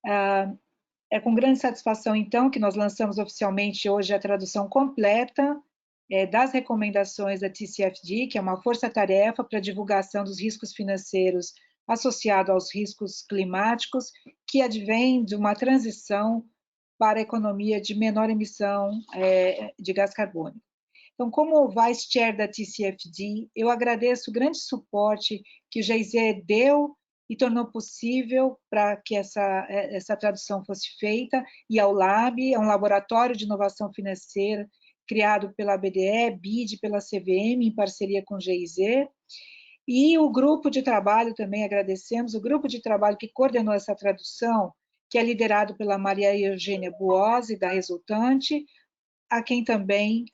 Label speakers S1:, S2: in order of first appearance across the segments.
S1: É com grande satisfação, então, que nós lançamos oficialmente hoje a tradução completa das recomendações da TCFD, que é uma força-tarefa para a divulgação dos riscos financeiros associados aos riscos climáticos, que advém de uma transição para a economia de menor emissão de gás carbônico. Então, como Vice Chair da TCFD, eu agradeço o grande suporte que o GIZ deu e tornou possível para que essa tradução fosse feita, e ao LAB, é um laboratório de inovação financeira criado pela BDE, BID, pela CVM, em parceria com o GIZ, e o grupo de trabalho também, agradecemos, o grupo de trabalho que coordenou essa tradução, que é liderado pela Maria Eugênia Buozzi, da Resultante, a quem também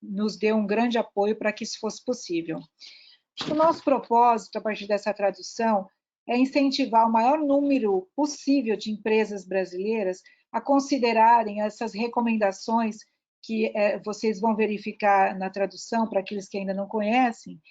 S1: nos deu um grande apoio para que isso fosse possível. O nosso propósito, a partir dessa tradução, é incentivar o maior número possível de empresas brasileiras a considerarem essas recomendações que vocês vão verificar na tradução, para aqueles que ainda não conhecem,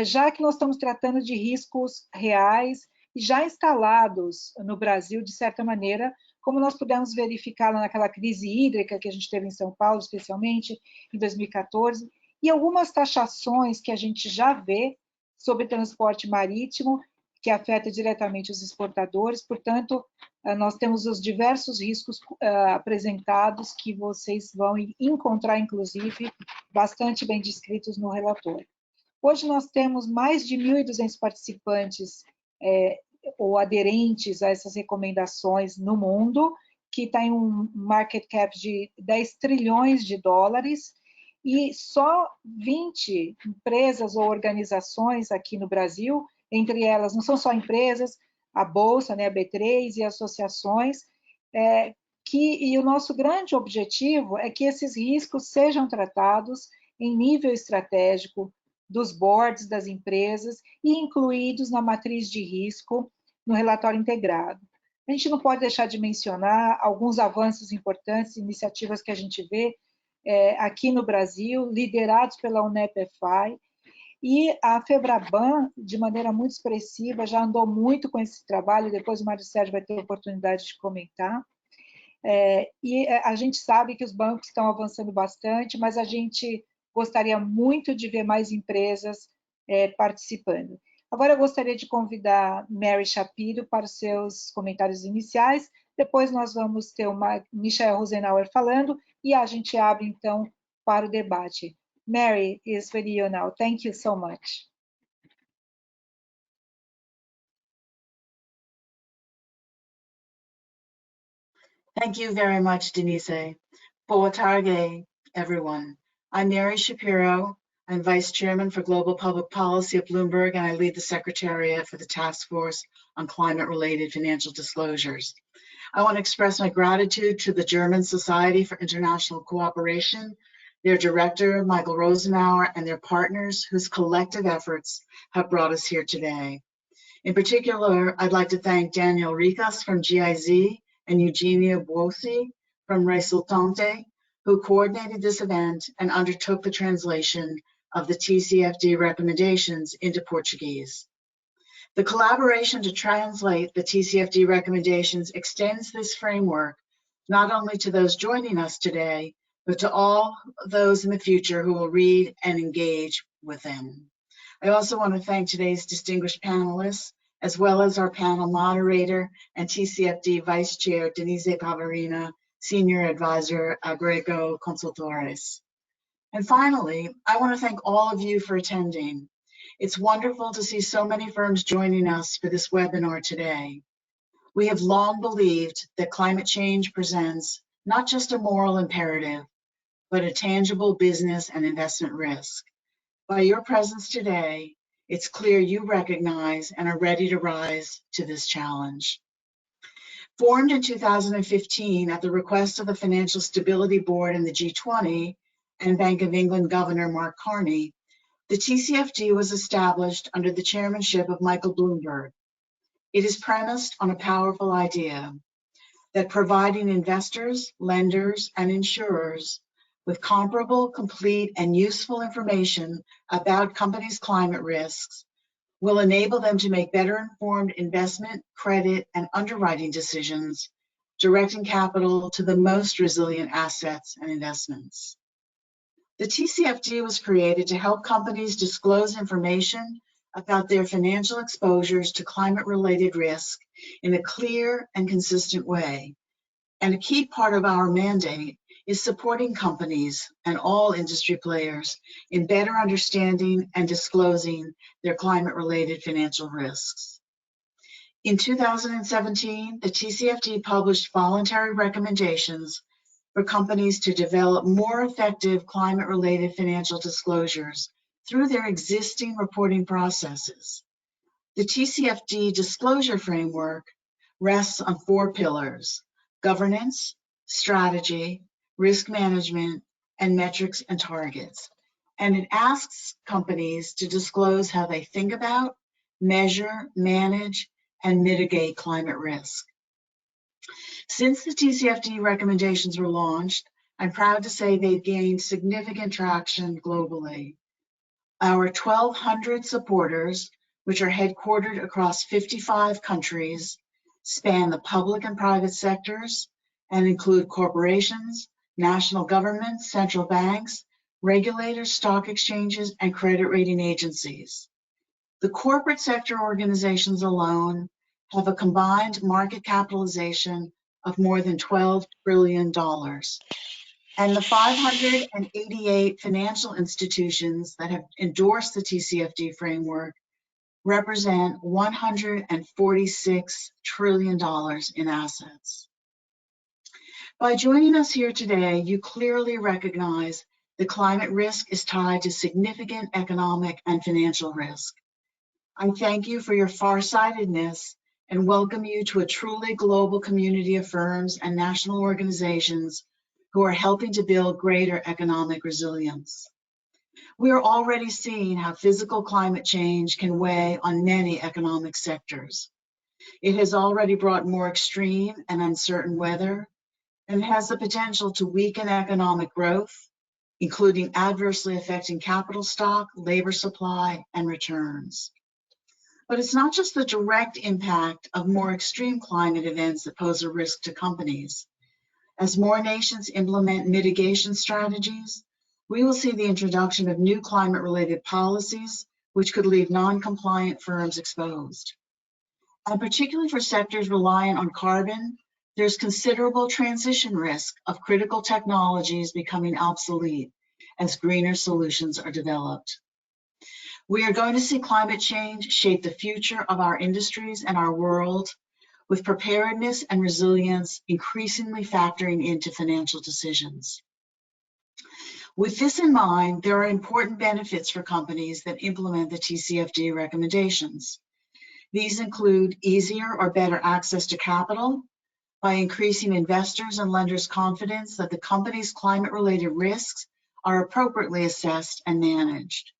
S1: já que nós estamos tratando de riscos reais e já instalados no Brasil, de certa maneira, como nós pudemos verificar naquela crise hídrica que a gente teve em São Paulo, especialmente em 2014, e algumas taxações que a gente já vê sobre transporte marítimo, que afeta diretamente os exportadores. Portanto, nós temos os diversos riscos apresentados que vocês vão encontrar, inclusive, bastante bem descritos no relatório. Hoje nós temos mais de 1.200 participantes ou aderentes a essas recomendações no mundo, que está em um market cap de 10 trilhões de dólares, e só 20 empresas ou organizações aqui no Brasil, entre elas, não são só empresas, a Bolsa, né, a B3 e associações, e o nosso grande objetivo é que esses riscos sejam tratados em nível estratégico dos boards das empresas e incluídos na matriz de risco no relatório integrado. A gente não pode deixar de mencionar alguns avanços importantes, iniciativas que a gente vê aqui no Brasil, liderados pela UNEP-FI, e a FEBRABAN, de maneira muito expressiva, já andou muito com esse trabalho, depois o Mário Sérgio vai ter a oportunidade de comentar. E a gente sabe que os bancos estão avançando bastante, mas a gente gostaria muito de ver mais empresas participando. Agora eu gostaria de convidar Mary Shapiro para os seus comentários iniciais, depois nós vamos ter o Michael Rosenauer falando, e a gente abre então para o debate. Mary is with you now. Thank you so much.
S2: Thank you very much, Denise. Boa tarde, everyone. I'm Mary Shapiro. I'm Vice Chairman for Global Public Policy at Bloomberg, and I lead the Secretariat for the Task Force on Climate-Related Financial Disclosures. I want to express my gratitude to the German Society for International Cooperation, their director, Michael Rosenauer, and their partners whose collective efforts have brought us here today. In particular, I'd like to thank Daniel Ricas from GIZ and Eugenia Buozzi from Resultante, who coordinated this event and undertook the translation of the TCFD recommendations into Portuguese. The collaboration to translate the TCFD recommendations extends this framework not only to those joining us today, but to all those in the future who will read and engage with them. I also want to thank today's distinguished panelists, as well as our panel moderator and TCFD Vice Chair, Denise Pavarina, Senior Advisor, Agrego Consultores. And finally, I want to thank all of you for attending. It's wonderful to see so many firms joining us for this webinar today. We have long believed that climate change presents not just a moral imperative, but a tangible business and investment risk. By your presence today, it's clear you recognize and are ready to rise to this challenge. Formed in 2015 at the request of the Financial Stability Board and the G20 and Bank of England Governor Mark Carney, the TCFD was established under the chairmanship of Michael Bloomberg. It is premised on a powerful idea that providing investors, lenders, and insurers with comparable, complete, and useful information about companies' climate risks will enable them to make better informed investment, credit, and underwriting decisions, directing capital to the most resilient assets and investments. The TCFD was created to help companies disclose information about their financial exposures to climate-related risk in a clear and consistent way. And a key part of our mandate is supporting companies and all industry players in better understanding and disclosing their climate-related financial risks. In 2017, the TCFD published voluntary recommendations for companies to develop more effective climate-related financial disclosures through their existing reporting processes. The TCFD disclosure framework rests on 4 pillars: governance, strategy, risk management, and metrics and targets. And it asks companies to disclose how they think about, measure, manage, and mitigate climate risk. Since the TCFD recommendations were launched, I'm proud to say they've gained significant traction globally. Our 1,200 supporters, which are headquartered across 55 countries, span the public and private sectors and include corporations, national governments, central banks, regulators, stock exchanges, and credit rating agencies. The corporate sector organizations alone have a combined market capitalization of more than $12 trillion. And the 588 financial institutions that have endorsed the TCFD framework represent $146 trillion in assets. By joining us here today, you clearly recognize that climate risk is tied to significant economic and financial risk. I thank you for your farsightedness and welcome you to a truly global community of firms and national organizations who are helping to build greater economic resilience. We are already seeing how physical climate change can weigh on many economic sectors. It has already brought more extreme and uncertain weather, and has the potential to weaken economic growth, including adversely affecting capital stock, labor supply, and returns. But it's not just the direct impact of more extreme climate events that pose a risk to companies. As more nations implement mitigation strategies, we will see the introduction of new climate-related policies, which could leave non-compliant firms exposed. And particularly for sectors reliant on carbon, there's considerable transition risk of critical technologies becoming obsolete as greener solutions are developed. We are going to see climate change shape the future of our industries and our world, with preparedness and resilience increasingly factoring into financial decisions. With this in mind, there are important benefits for companies that implement the TCFD recommendations. These include easier or better access to capital by increasing investors' and lenders' confidence that the company's climate-related risks are appropriately assessed and managed.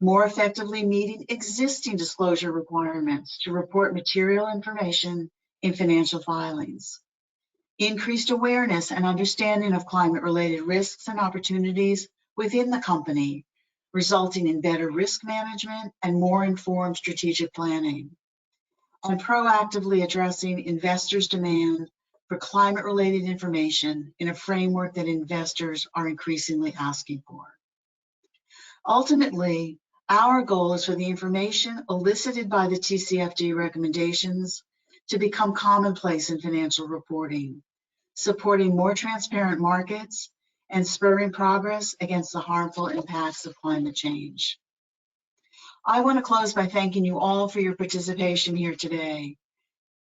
S2: More effectively meeting existing disclosure requirements to report material information in financial filings. Increased awareness and understanding of climate-related risks and opportunities within the company, resulting in better risk management and more informed strategic planning. And proactively addressing investors' demand for climate-related information in a framework that investors are increasingly asking for. Ultimately, our goal is for the information elicited by the TCFD recommendations to become commonplace in financial reporting, supporting more transparent markets and spurring progress against the harmful impacts of climate change. I want to close by thanking you all for your participation here today.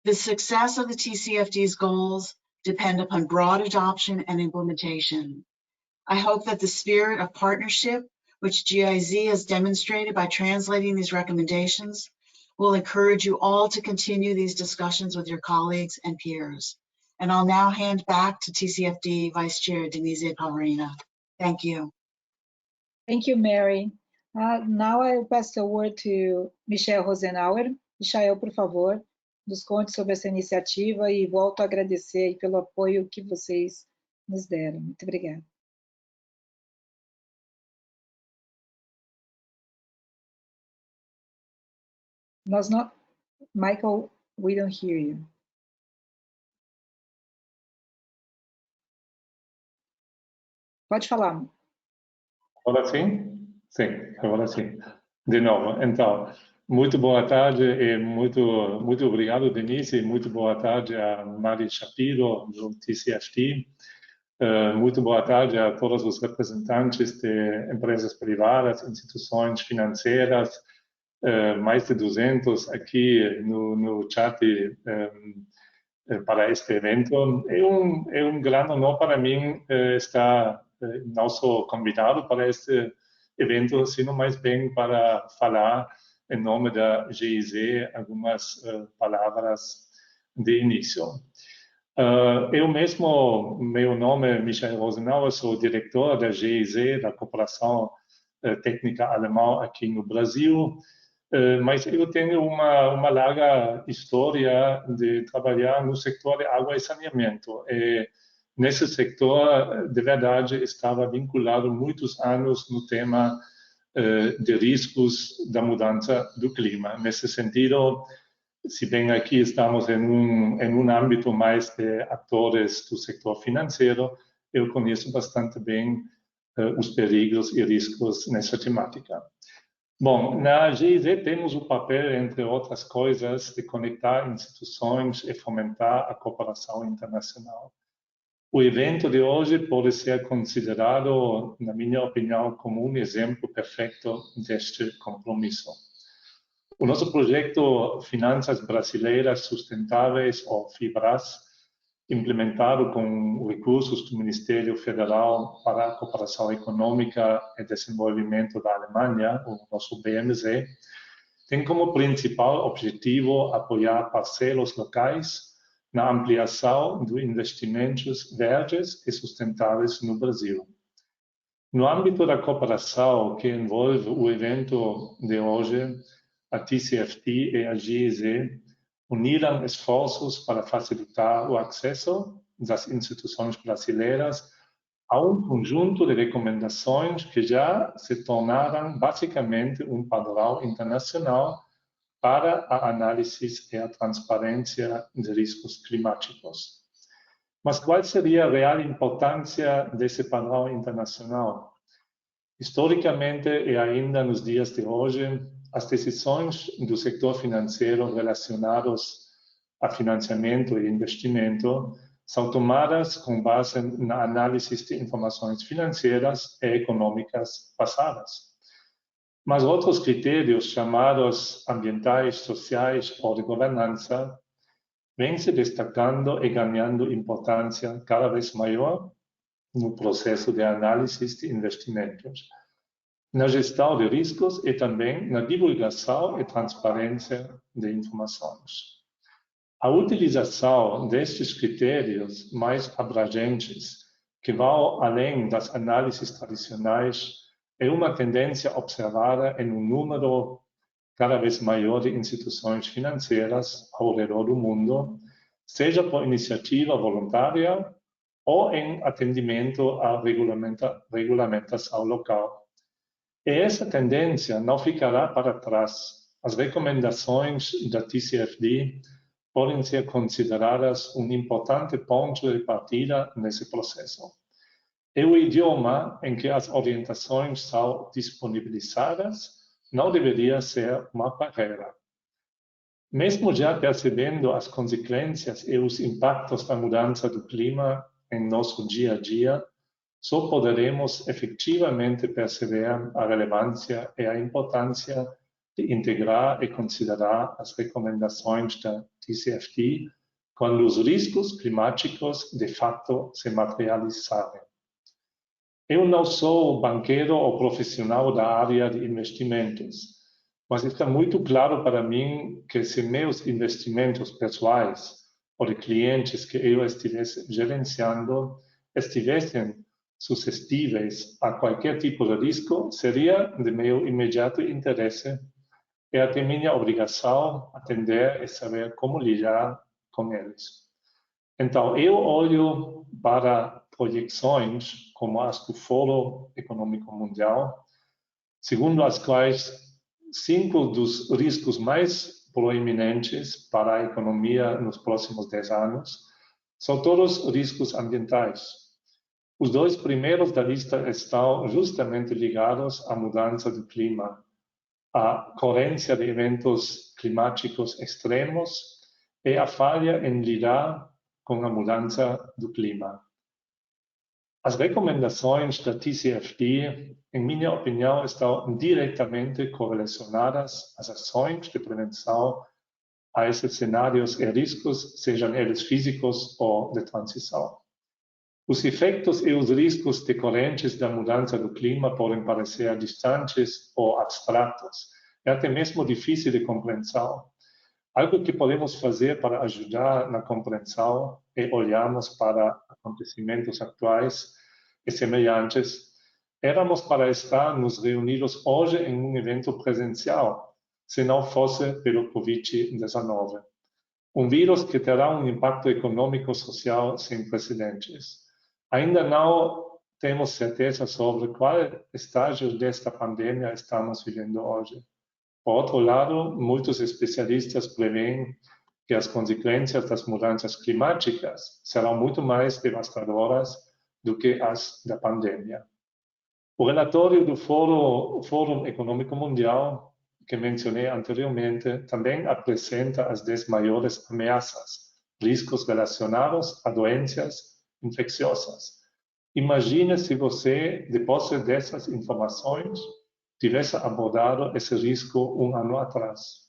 S2: The success of the TCFD's goals depend upon broad adoption and implementation. I hope that the spirit of partnership, which GIZ has demonstrated by translating these recommendations, will encourage you all to continue these discussions with your colleagues and peers. And I'll now hand back to TCFD Vice Chair Denise Pavarina. Thank you.
S1: Thank you, Mary. Now I will pass the word to Michelle Rosenauer. Michelle, por favor, nos conte sobre essa iniciativa e volto a agradecer pelo apoio que vocês nos deram. Muito obrigada. Nós não... Michael, we don't hear you. Pode falar.
S3: Agora sim? Sim, agora sim. De novo, então, muito boa tarde e muito obrigado, Denise, e muito boa tarde a Mari Shapiro, do TCFD. Muito boa tarde a todos os representantes de empresas privadas, instituições financeiras, mais de 200 aqui no chat para este evento. É um grande honor para mim estar não só convidado para este evento, sino mais bem para falar em nome da GIZ algumas palavras de início. Eu mesmo, meu nome é Michael Rosenauer, sou diretor da GIZ, da Cooperação Técnica Alemã aqui no Brasil, mas eu tenho uma larga história de trabalhar no setor de água e saneamento. Nesse setor, de verdade, estava vinculado muitos anos no tema de riscos da mudança do clima. Nesse sentido, se bem aqui estamos em um âmbito mais de atores do setor financeiro, eu conheço bastante bem os perigos e riscos nessa temática. Bom, na GIZ temos o papel, entre outras coisas, de conectar instituições e fomentar a cooperação internacional. O evento de hoje pode ser considerado, na minha opinião, como um exemplo perfeito deste compromisso. O nosso projeto Finanças Brasileiras Sustentáveis, ou FIBRAS, implementado com recursos do Ministério Federal para a Cooperação Econômica e Desenvolvimento da Alemanha, o nosso BMZ, tem como principal objetivo apoiar parceiros locais na ampliação de investimentos verdes e sustentáveis no Brasil. No âmbito da cooperação que envolve o evento de hoje, a TCFD e a GIZ uniram esforços para facilitar o acesso das instituições brasileiras a um conjunto de recomendações que já se tornaram basicamente um padrão internacional para a análise e a transparência de riscos climáticos. Mas qual seria a real importância desse padrão internacional? Historicamente e ainda nos dias de hoje, as decisões do setor financeiro relacionadas a financiamento e investimento são tomadas com base na análise de informações financeiras e econômicas passadas. Mas outros critérios, chamados ambientais, sociais ou de governança, vêm se destacando e ganhando importância cada vez maior no processo de análise de investimentos, na gestão de riscos e também na divulgação e transparência de informações. A utilização destes critérios mais abrangentes, que vão além das análises tradicionais, é uma tendência observada em um número cada vez maior de instituições financeiras ao redor do mundo, seja por iniciativa voluntária ou em atendimento à regulamentação local. E essa tendência não ficará para trás. As recomendações da TCFD podem ser consideradas um importante ponto de partida nesse processo. E o idioma em que as orientações são disponibilizadas não deveria ser uma barreira. Mesmo já percebendo as consequências e os impactos da mudança do clima em nosso dia a dia, só poderemos efetivamente perceber a relevância e a importância de integrar e considerar as recomendações da TCFD quando os riscos climáticos de fato se materializarem. Eu não sou banqueiro ou profissional da área de investimentos, mas está muito claro para mim que se meus investimentos pessoais ou de clientes que eu estivesse gerenciando estivessem suscetíveis a qualquer tipo de risco, seria de meu imediato interesse e até minha obrigação atender e saber como lidar com eles. Então, eu olho para projeções como as do Fórum Econômico Mundial, segundo as quais 5 dos riscos mais proeminentes para a economia nos próximos 10 anos são todos riscos ambientais. Os 2 primeiros da lista estão justamente ligados à mudança do clima, à ocorrência de eventos climáticos extremos e à falha em lidar com a mudança do clima. As recomendações da TCFD, em minha opinião, estão diretamente correlacionadas às ações de prevenção a esses cenários e riscos, sejam eles físicos ou de transição. Os efeitos e os riscos decorrentes da mudança do clima podem parecer distantes ou abstratos, e até mesmo difíceis de compreensão. Algo que podemos fazer para ajudar na compreensão é olharmos para acontecimentos atuais e semelhantes. Éramos para estar nos reunidos hoje em um evento presencial, se não fosse pelo Covid-19. Um vírus que terá um impacto econômico e social sem precedentes. Ainda não temos certeza sobre qual estágio desta pandemia estamos vivendo hoje. Por outro lado, muitos especialistas prevêem que as consequências das mudanças climáticas serão muito mais devastadoras do que as da pandemia. O relatório do Fórum Econômico Mundial, que mencionei anteriormente, também apresenta as 10 maiores ameaças, riscos relacionados a doenças infecciosas. Imagine se você, depois dessas informações, tivesse abordado esse risco um ano atrás.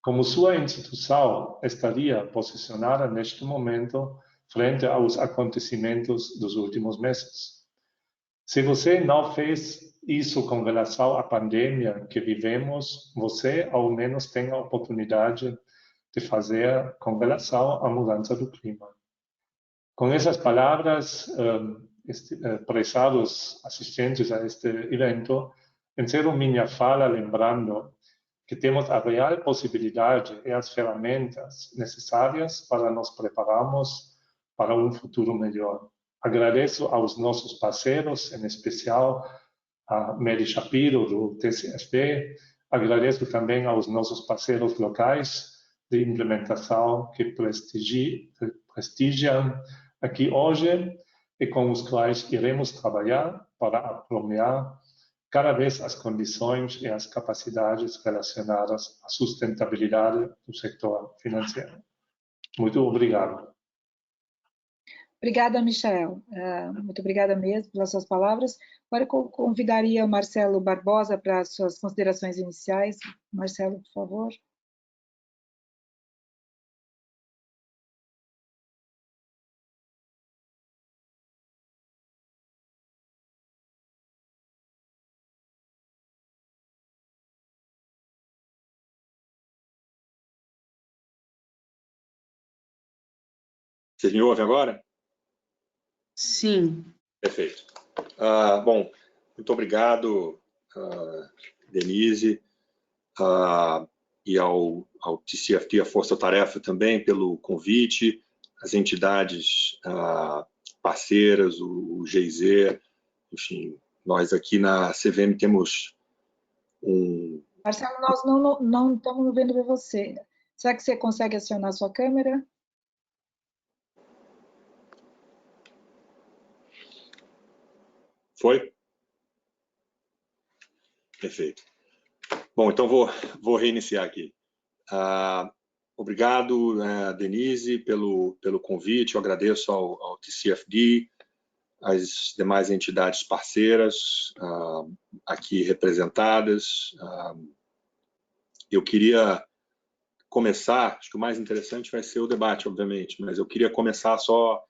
S3: Como sua instituição estaria posicionada neste momento frente aos acontecimentos dos últimos meses? Se você não fez isso com relação à pandemia que vivemos, você ao menos tem a oportunidade de fazer com relação à mudança do clima. Com essas palavras, prezados assistentes a este evento, encerro minha fala lembrando que temos a real possibilidade e as ferramentas necessárias para nos prepararmos para um futuro melhor. Agradeço aos nossos parceiros, em especial a Mary Shapiro, do TCFD. Agradeço também aos nossos parceiros locais de implementação que prestigiam aqui hoje e com os quais iremos trabalhar para aprimorar cada vez as condições e as capacidades relacionadas à sustentabilidade do setor financeiro. Muito obrigado.
S1: Obrigada, Michel. Muito obrigada mesmo pelas suas palavras. Agora eu convidaria o Marcelo Barbosa para as suas considerações iniciais. Marcelo, por favor.
S4: Vocês me ouvem agora?
S2: Sim.
S4: Perfeito. Bom, muito obrigado, Denise, e ao TCFD, a Força Tarefa também, pelo convite, as entidades parceiras, o GIZ, enfim, nós aqui na CVM temos
S1: Marcelo, nós não estamos vendo você. Será que você consegue acionar a sua câmera?
S4: Foi? Perfeito. Bom, então vou reiniciar aqui. Obrigado, Denise, pelo convite. Eu agradeço ao TCFD, às demais entidades parceiras aqui representadas. Eu queria começar, acho que o mais interessante vai ser o debate, obviamente, mas eu queria começar só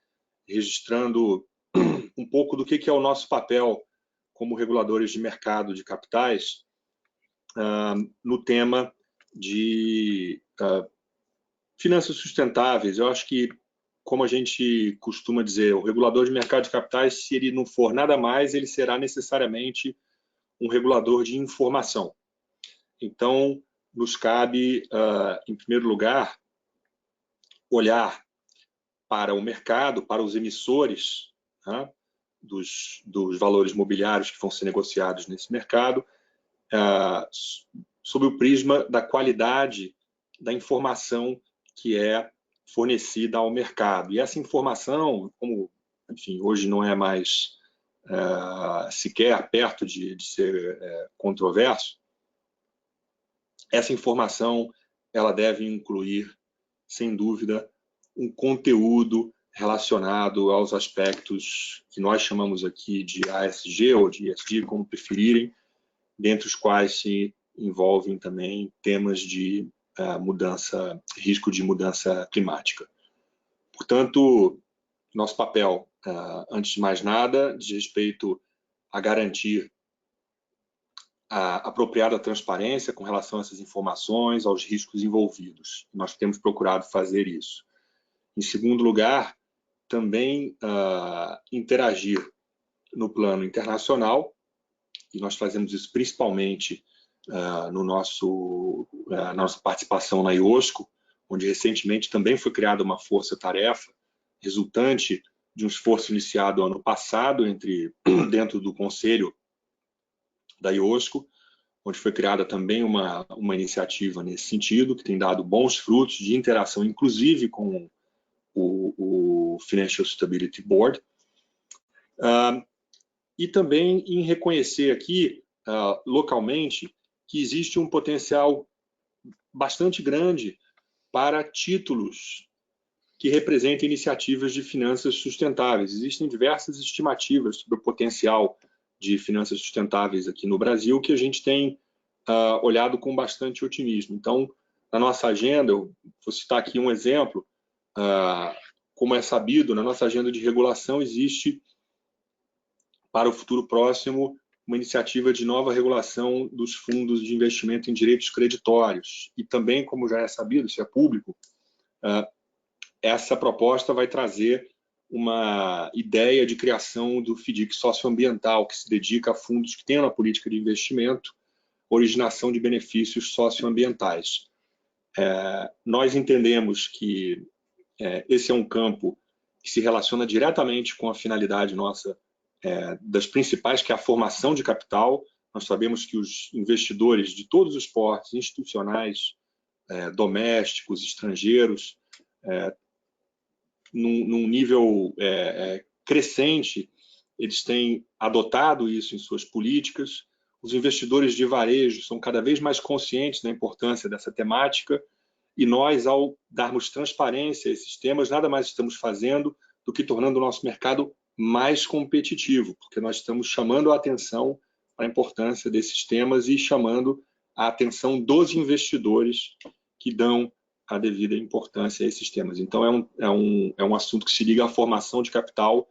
S4: registrando um pouco do que é o nosso papel como reguladores de mercado de capitais no tema de finanças sustentáveis. Eu acho que, como a gente costuma dizer, o regulador de mercado de capitais, se ele não for nada mais, ele será necessariamente um regulador de informação. Então, nos cabe, em primeiro lugar, olhar para o mercado, para os emissores dos valores mobiliários que vão ser negociados nesse mercado, sob o prisma da qualidade da informação que é fornecida ao mercado. E essa informação, como, enfim, hoje não é mais sequer perto de ser controverso, essa informação ela deve incluir, sem dúvida, um conteúdo relacionado aos aspectos que nós chamamos aqui de ASG ou de ESG, como preferirem, dentre os quais se envolvem também temas de risco de mudança climática. Portanto, nosso papel, antes de mais nada, diz respeito a garantir a apropriada transparência com relação a essas informações, aos riscos envolvidos. Nós temos procurado fazer isso. Em segundo lugar, também interagir no plano internacional, e nós fazemos isso principalmente na nossa participação na IOSCO, onde recentemente também foi criada uma força-tarefa resultante de um esforço iniciado ano passado dentro do Conselho da IOSCO, onde foi criada também uma iniciativa nesse sentido, que tem dado bons frutos de interação, inclusive com o Financial Stability Board, e também em reconhecer aqui, localmente, que existe um potencial bastante grande para títulos que representem iniciativas de finanças sustentáveis. Existem diversas estimativas sobre o potencial de finanças sustentáveis aqui no Brasil que a gente tem olhado com bastante otimismo. Então, na nossa agenda, eu vou citar aqui um exemplo, como é sabido, na nossa agenda de regulação existe, para o futuro próximo, uma iniciativa de nova regulação dos fundos de investimento em direitos creditórios. E também, como já é sabido, isso é público, essa proposta vai trazer uma ideia de criação do FDIC socioambiental, que se dedica a fundos que tenham na política de investimento originação de benefícios socioambientais. Nós entendemos que esse é um campo que se relaciona diretamente com a finalidade nossa das principais, que é a formação de capital. Nós sabemos que os investidores de todos os portes, institucionais, domésticos, estrangeiros, num nível crescente, eles têm adotado isso em suas políticas. Os investidores de varejo são cada vez mais conscientes da importância dessa temática e nós, ao darmos transparência a esses temas, nada mais estamos fazendo do que tornando o nosso mercado mais competitivo, porque nós estamos chamando a atenção para a importância desses temas e chamando a atenção dos investidores que dão a devida importância a esses temas. Então, é um assunto que se liga à formação de capital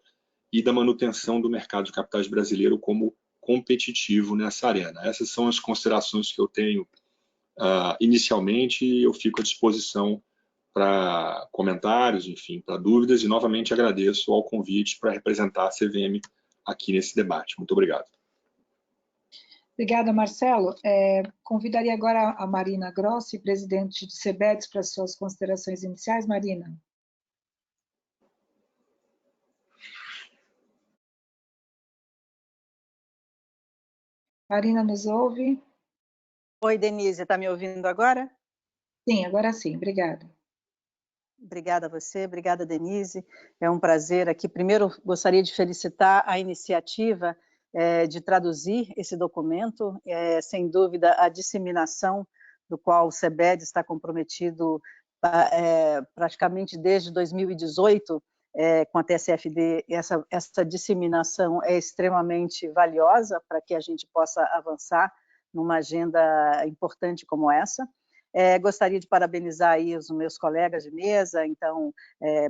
S4: e da manutenção do mercado de capitais brasileiro como competitivo nessa arena. Essas são as considerações que eu tenho inicialmente, e eu fico à disposição para comentários, enfim, para dúvidas, e novamente agradeço ao convite para representar a CVM aqui nesse debate. Muito obrigado.
S1: Obrigada, Marcelo. Convidaria agora a Marina Grossi, presidente do CBEDS, para suas considerações iniciais. Marina. Marina, nos ouve?
S5: Oi, Denise, está me ouvindo agora?
S1: Sim, agora sim, obrigada.
S5: Obrigada a você, obrigada, Denise. É um prazer aqui. Primeiro, gostaria de felicitar a iniciativa de traduzir esse documento. Sem dúvida, a disseminação do qual o CBED está comprometido praticamente desde 2018 com a TSFD. Essa disseminação é extremamente valiosa para que a gente possa avançar numa agenda importante como essa. Gostaria de parabenizar aí os meus colegas de mesa, então,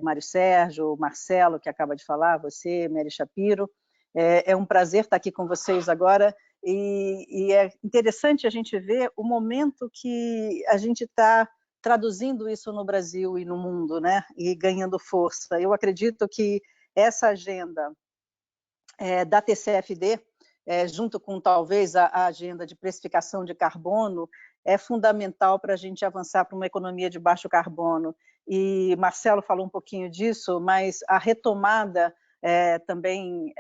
S5: Mário Sérgio, Marcelo, que acaba de falar, você, Mary Shapiro. É um prazer estar aqui com vocês agora e é interessante a gente ver o momento que a gente está traduzindo isso no Brasil e no mundo, né? E ganhando força. Eu acredito que essa agenda da TCFD, junto com talvez a agenda de precificação de carbono, é fundamental para a gente avançar para uma economia de baixo carbono. E Marcelo falou um pouquinho disso, mas a retomada, também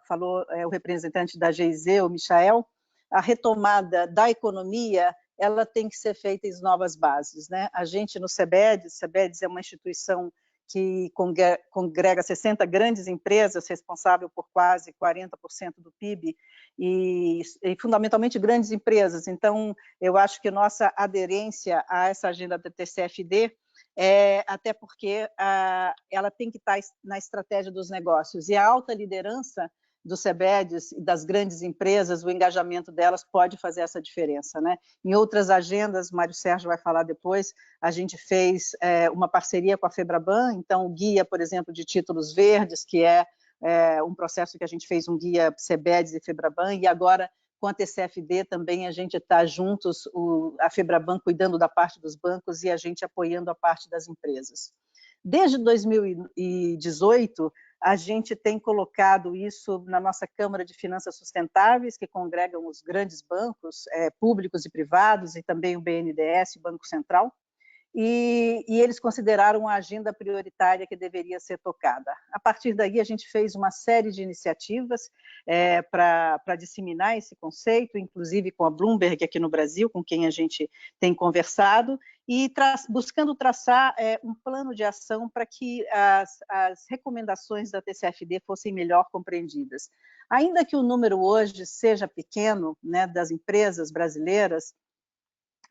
S5: falou o representante da GIZ, o Michael, a retomada da economia ela tem que ser feita em novas bases, né? A gente no CEBEDES é uma instituição que congrega 60 grandes empresas, responsável por quase 40% do PIB, e fundamentalmente grandes empresas. Então, eu acho que nossa aderência a essa agenda da TCFD até porque ela tem que estar na estratégia dos negócios, e a alta liderança do CEBEDES e das grandes empresas, o engajamento delas pode fazer essa diferença, né? Em outras agendas, Mário Sérgio vai falar depois, a gente fez uma parceria com a FEBRABAN, então o guia, por exemplo, de títulos verdes, que é um processo que a gente fez, um guia CEBEDES e FEBRABAN, e agora com a TCFD também a gente está juntos, a FEBRABAN cuidando da parte dos bancos e a gente apoiando a parte das empresas. Desde 2018, a gente tem colocado isso na nossa Câmara de Finanças Sustentáveis, que congregam os grandes bancos públicos e privados, e também o BNDES, o Banco Central, e eles consideraram a agenda prioritária que deveria ser tocada. A partir daí, a gente fez uma série de iniciativas para disseminar esse conceito, inclusive com a Bloomberg aqui no Brasil, com quem a gente tem conversado, e buscando traçar um plano de ação para que as recomendações da TCFD fossem melhor compreendidas. Ainda que o número hoje seja pequeno, né, das empresas brasileiras,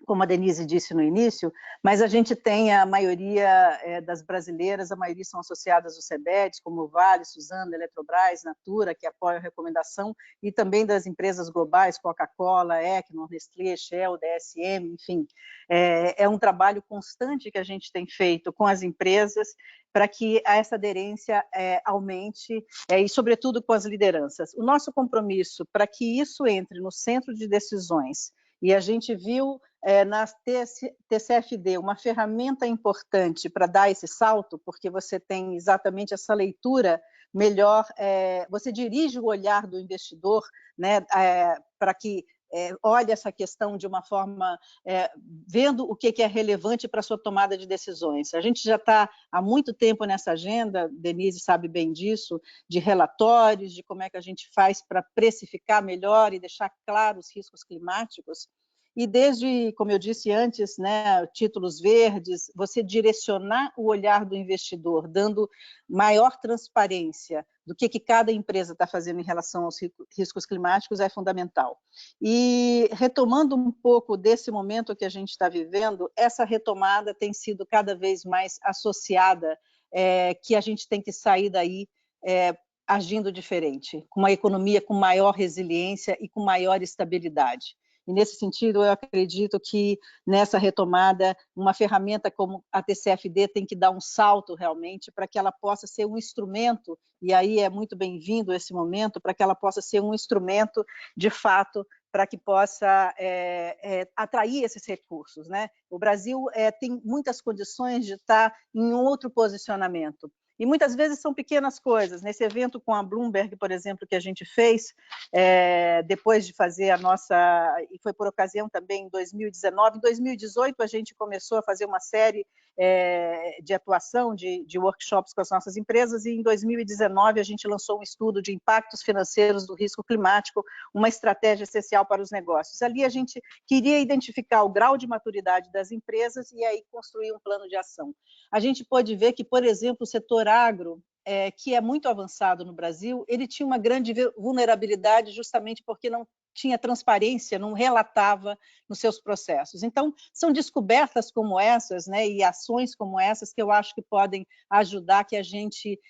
S5: como a Denise disse no início, mas a gente tem a maioria das brasileiras, a maioria são associadas ao CEBEDES, como Vale, Suzano, Eletrobras, Natura, que apoiam a recomendação, e também das empresas globais, Coca-Cola, Equinor, Nestlé, Shell, DSM, enfim. É um trabalho constante que a gente tem feito com as empresas para que essa aderência aumente, e sobretudo com as lideranças. O nosso compromisso para que isso entre no centro de decisões, e a gente viu na TCFD uma ferramenta importante para dar esse salto, porque você tem exatamente essa leitura melhor, você dirige o olhar do investidor, né, para que olhe essa questão de uma forma, vendo o que é relevante para a sua tomada de decisões. A gente já está há muito tempo nessa agenda, Denise sabe bem disso, de relatórios, de como é que a gente faz para precificar melhor e deixar claros os riscos climáticos. E desde, como eu disse antes, né, títulos verdes, você direcionar o olhar do investidor, dando maior transparência do que cada empresa está fazendo em relação aos riscos climáticos é fundamental. E retomando um pouco desse momento que a gente está vivendo, essa retomada tem sido cada vez mais associada, que a gente tem que sair daí agindo diferente, com uma economia com maior resiliência e com maior estabilidade. E, nesse sentido, eu acredito que, nessa retomada, uma ferramenta como a TCFD tem que dar um salto, realmente, para que ela possa ser um instrumento, e aí é muito bem-vindo esse momento, para que ela possa ser um instrumento, de fato, para que possa atrair esses recursos, né? O Brasil tem muitas condições de estar em outro posicionamento. E muitas vezes são pequenas coisas. Nesse evento com a Bloomberg, por exemplo, que a gente fez, depois de fazer a nossa... E foi por ocasião também em 2019. Em 2018, a gente começou a fazer uma série de atuação, de workshops com as nossas empresas, e em 2019 a gente lançou um estudo de impactos financeiros do risco climático, uma estratégia essencial para os negócios. Ali a gente queria identificar o grau de maturidade das empresas e aí construir um plano de ação. A gente pode ver que, por exemplo, o setor agro, que é muito avançado no Brasil, ele tinha uma grande vulnerabilidade justamente porque não tinha transparência, não relatava nos seus processos. Então, são descobertas como essas, né, e ações como essas que eu acho que podem ajudar que a gente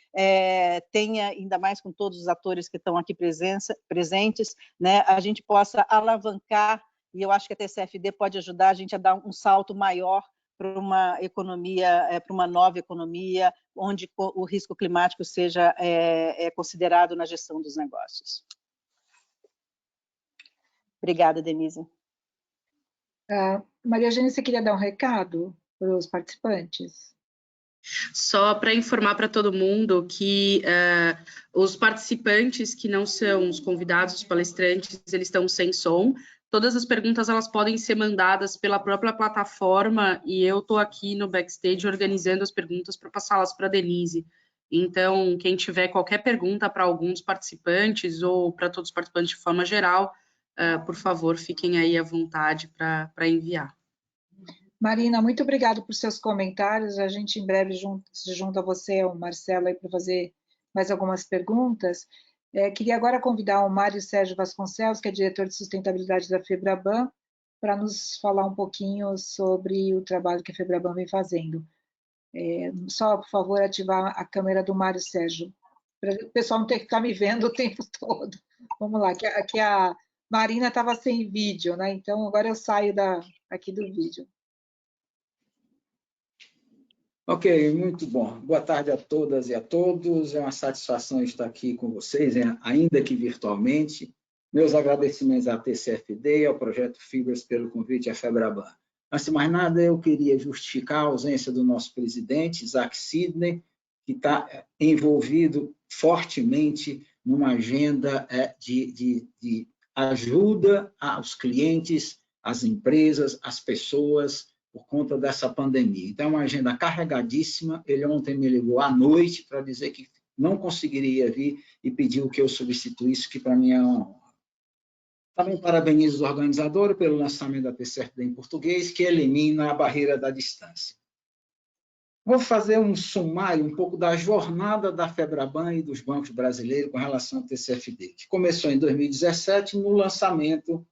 S5: tenha, ainda mais com todos os atores que estão aqui presentes, né, a gente possa alavancar, e eu acho que a TCFD pode ajudar a gente a dar um salto maior para uma economia, para uma nova economia, onde o risco climático seja considerado na gestão dos negócios. Obrigada, Denise.
S1: Maria Eugênia, você queria dar um recado para os participantes?
S6: Só para informar para todo mundo que os participantes que não são os convidados, os palestrantes, eles estão sem som. Todas as perguntas elas podem ser mandadas pela própria plataforma e eu estou aqui no backstage organizando as perguntas para passá-las para a Denise. Então, quem tiver qualquer pergunta para alguns participantes ou para todos os participantes de forma geral, por favor, fiquem aí à vontade para enviar.
S1: Marina, muito obrigada por seus comentários. A gente em breve se junta a você, o Marcelo, aí para fazer mais algumas perguntas. Queria agora convidar o Mário Sérgio Vasconcelos, que é diretor de sustentabilidade da FEBRABAN, para nos falar um pouquinho sobre o trabalho que a FEBRABAN vem fazendo. Só, por favor, ativar a câmera do Mário Sérgio, para o pessoal não ter que ficar me vendo o tempo todo. Vamos lá, que a Marina estava sem vídeo, né? Então, agora eu saio aqui do vídeo.
S7: Ok, muito bom. Boa tarde a todas e a todos. É uma satisfação estar aqui com vocês, ainda que virtualmente. Meus agradecimentos à TCFD e ao Projeto Fibras pelo convite à FEBRABAN. Antes de mais nada, eu queria justificar a ausência do nosso presidente, Isaac Sidney, que está envolvido fortemente numa agenda de ajuda aos clientes, às empresas, às pessoas, por conta dessa pandemia. Então, é uma agenda carregadíssima. Ele ontem me ligou à noite para dizer que não conseguiria vir e pediu que eu substituísse, que para mim é uma honra. Também parabenizo os organizadores pelo lançamento da TCFD em português, que elimina a barreira da distância. Vou fazer um sumário um pouco da jornada da FEBRABAN e dos bancos brasileiros com relação ao TCFD, que começou em 2017 no lançamento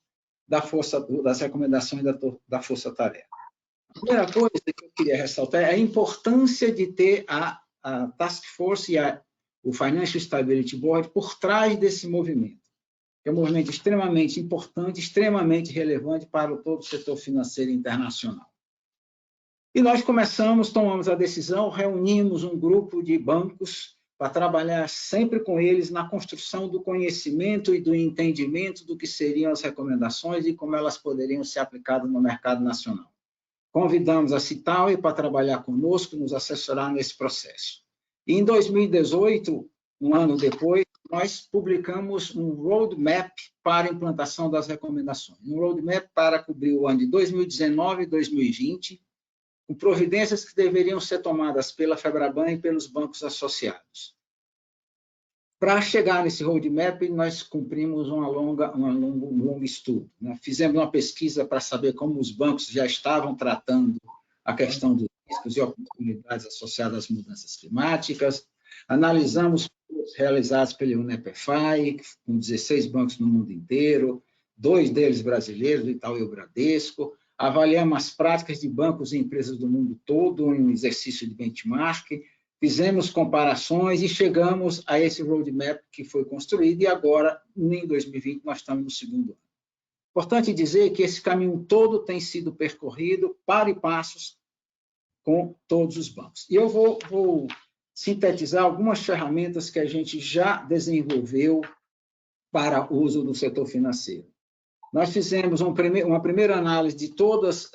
S7: das recomendações da Força Tarefa. A primeira coisa que eu queria ressaltar é a importância de ter a Task Force e o Financial Stability Board por trás desse movimento. É um movimento extremamente importante, extremamente relevante para todo o setor financeiro internacional. E nós tomamos a decisão, reunimos um grupo de bancos para trabalhar sempre com eles na construção do conhecimento e do entendimento do que seriam as recomendações e como elas poderiam ser aplicadas no mercado nacional. Convidamos a Citaui para trabalhar conosco, nos assessorar nesse processo. E em 2018, um ano depois, nós publicamos um roadmap para a implantação das recomendações. Um roadmap para cobrir o ano de 2019 e 2020, com providências que deveriam ser tomadas pela FEBRABAN e pelos bancos associados. Para chegar nesse roadmap, nós cumprimos um longo estudo. Né? Fizemos uma pesquisa para saber como os bancos já estavam tratando a questão dos riscos e oportunidades associadas às mudanças climáticas. Analisamos estudos realizados pela UNEP-FI, com 16 bancos no mundo inteiro, 2 deles brasileiros, o Itaú e o Bradesco. Avaliamos as práticas de bancos e empresas do mundo todo em um exercício de benchmark. Fizemos comparações e chegamos a esse roadmap que foi construído e agora, em 2020, nós estamos no segundo ano. Importante dizer que esse caminho todo tem sido percorrido para e passos com todos os bancos. E eu vou sintetizar algumas ferramentas que a gente já desenvolveu para uso do setor financeiro. Nós fizemos uma primeira análise de todos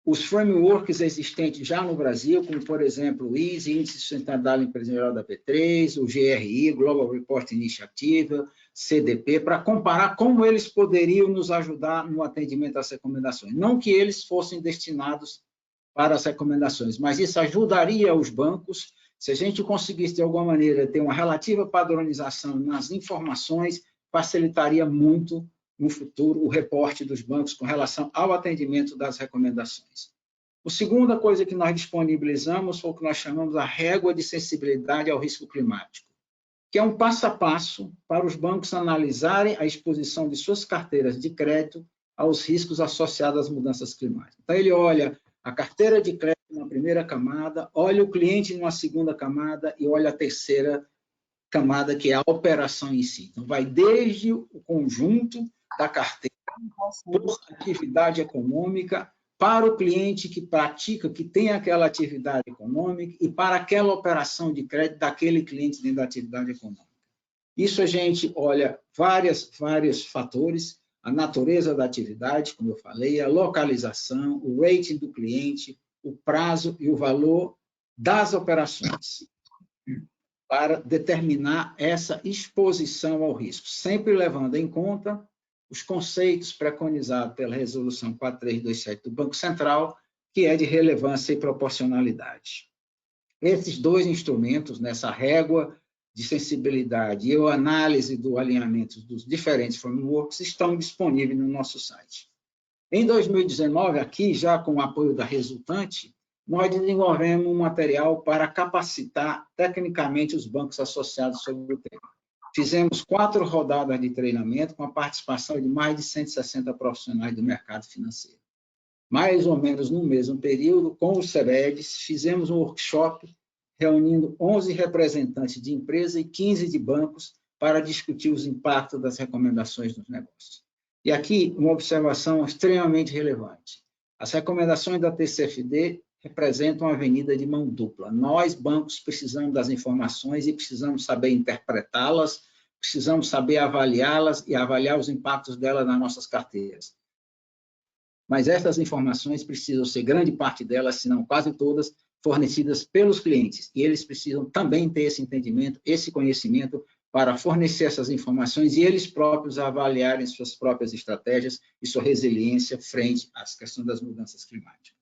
S7: os frameworks existentes já no Brasil, como, por exemplo, o ISE, Índice de Sustentabilidade Empresarial da B3, o GRI, Global Report Initiative, CDP, para comparar como eles poderiam nos ajudar no atendimento às recomendações. Não que eles fossem destinados para as recomendações, mas isso ajudaria os bancos, se a gente conseguisse, de alguma maneira, ter uma relativa padronização nas informações, facilitaria muito no futuro o reporte dos bancos com relação ao atendimento das recomendações. A segunda coisa que nós disponibilizamos foi o que nós chamamos a régua de sensibilidade ao risco climático, que é um passo a passo para os bancos analisarem a exposição de suas carteiras de crédito aos riscos associados às mudanças climáticas. Então, ele olha a carteira de crédito na primeira camada, olha o cliente numa segunda camada e olha a terceira camada, que é a operação em si. Então, vai desde o conjunto da carteira por atividade econômica para o cliente que pratica, que tem aquela atividade econômica e para aquela operação de crédito daquele cliente dentro da atividade econômica. Isso a gente olha vários fatores, a natureza da atividade, como eu falei, a localização, o rating do cliente, o prazo e o valor das operações, para determinar essa exposição ao risco, sempre levando em conta os conceitos preconizados pela Resolução 4327 do Banco Central, que é de relevância e proporcionalidade. Esses dois instrumentos, nessa régua de sensibilidade e a análise do alinhamento dos diferentes frameworks estão disponíveis no nosso site. Em 2019, aqui, já com o apoio da resultante, nós desenvolvemos um material para capacitar tecnicamente os bancos associados sobre o tema. Fizemos 4 rodadas de treinamento com a participação de mais de 160 profissionais do mercado financeiro. Mais ou menos no mesmo período, com os CEBEDs, fizemos um workshop reunindo 11 representantes de empresa e 15 de bancos para discutir os impactos das recomendações dos negócios. E aqui, uma observação extremamente relevante. As recomendações da TCFD representam uma avenida de mão dupla. Nós, bancos, precisamos das informações e precisamos saber interpretá-las, precisamos saber avaliá-las e avaliar os impactos delas nas nossas carteiras. Mas essas informações precisam ser, grande parte delas, se não quase todas, fornecidas pelos clientes. E eles precisam também ter esse entendimento, esse conhecimento, para fornecer essas informações e eles próprios avaliarem suas próprias estratégias e sua resiliência frente às questões das mudanças climáticas.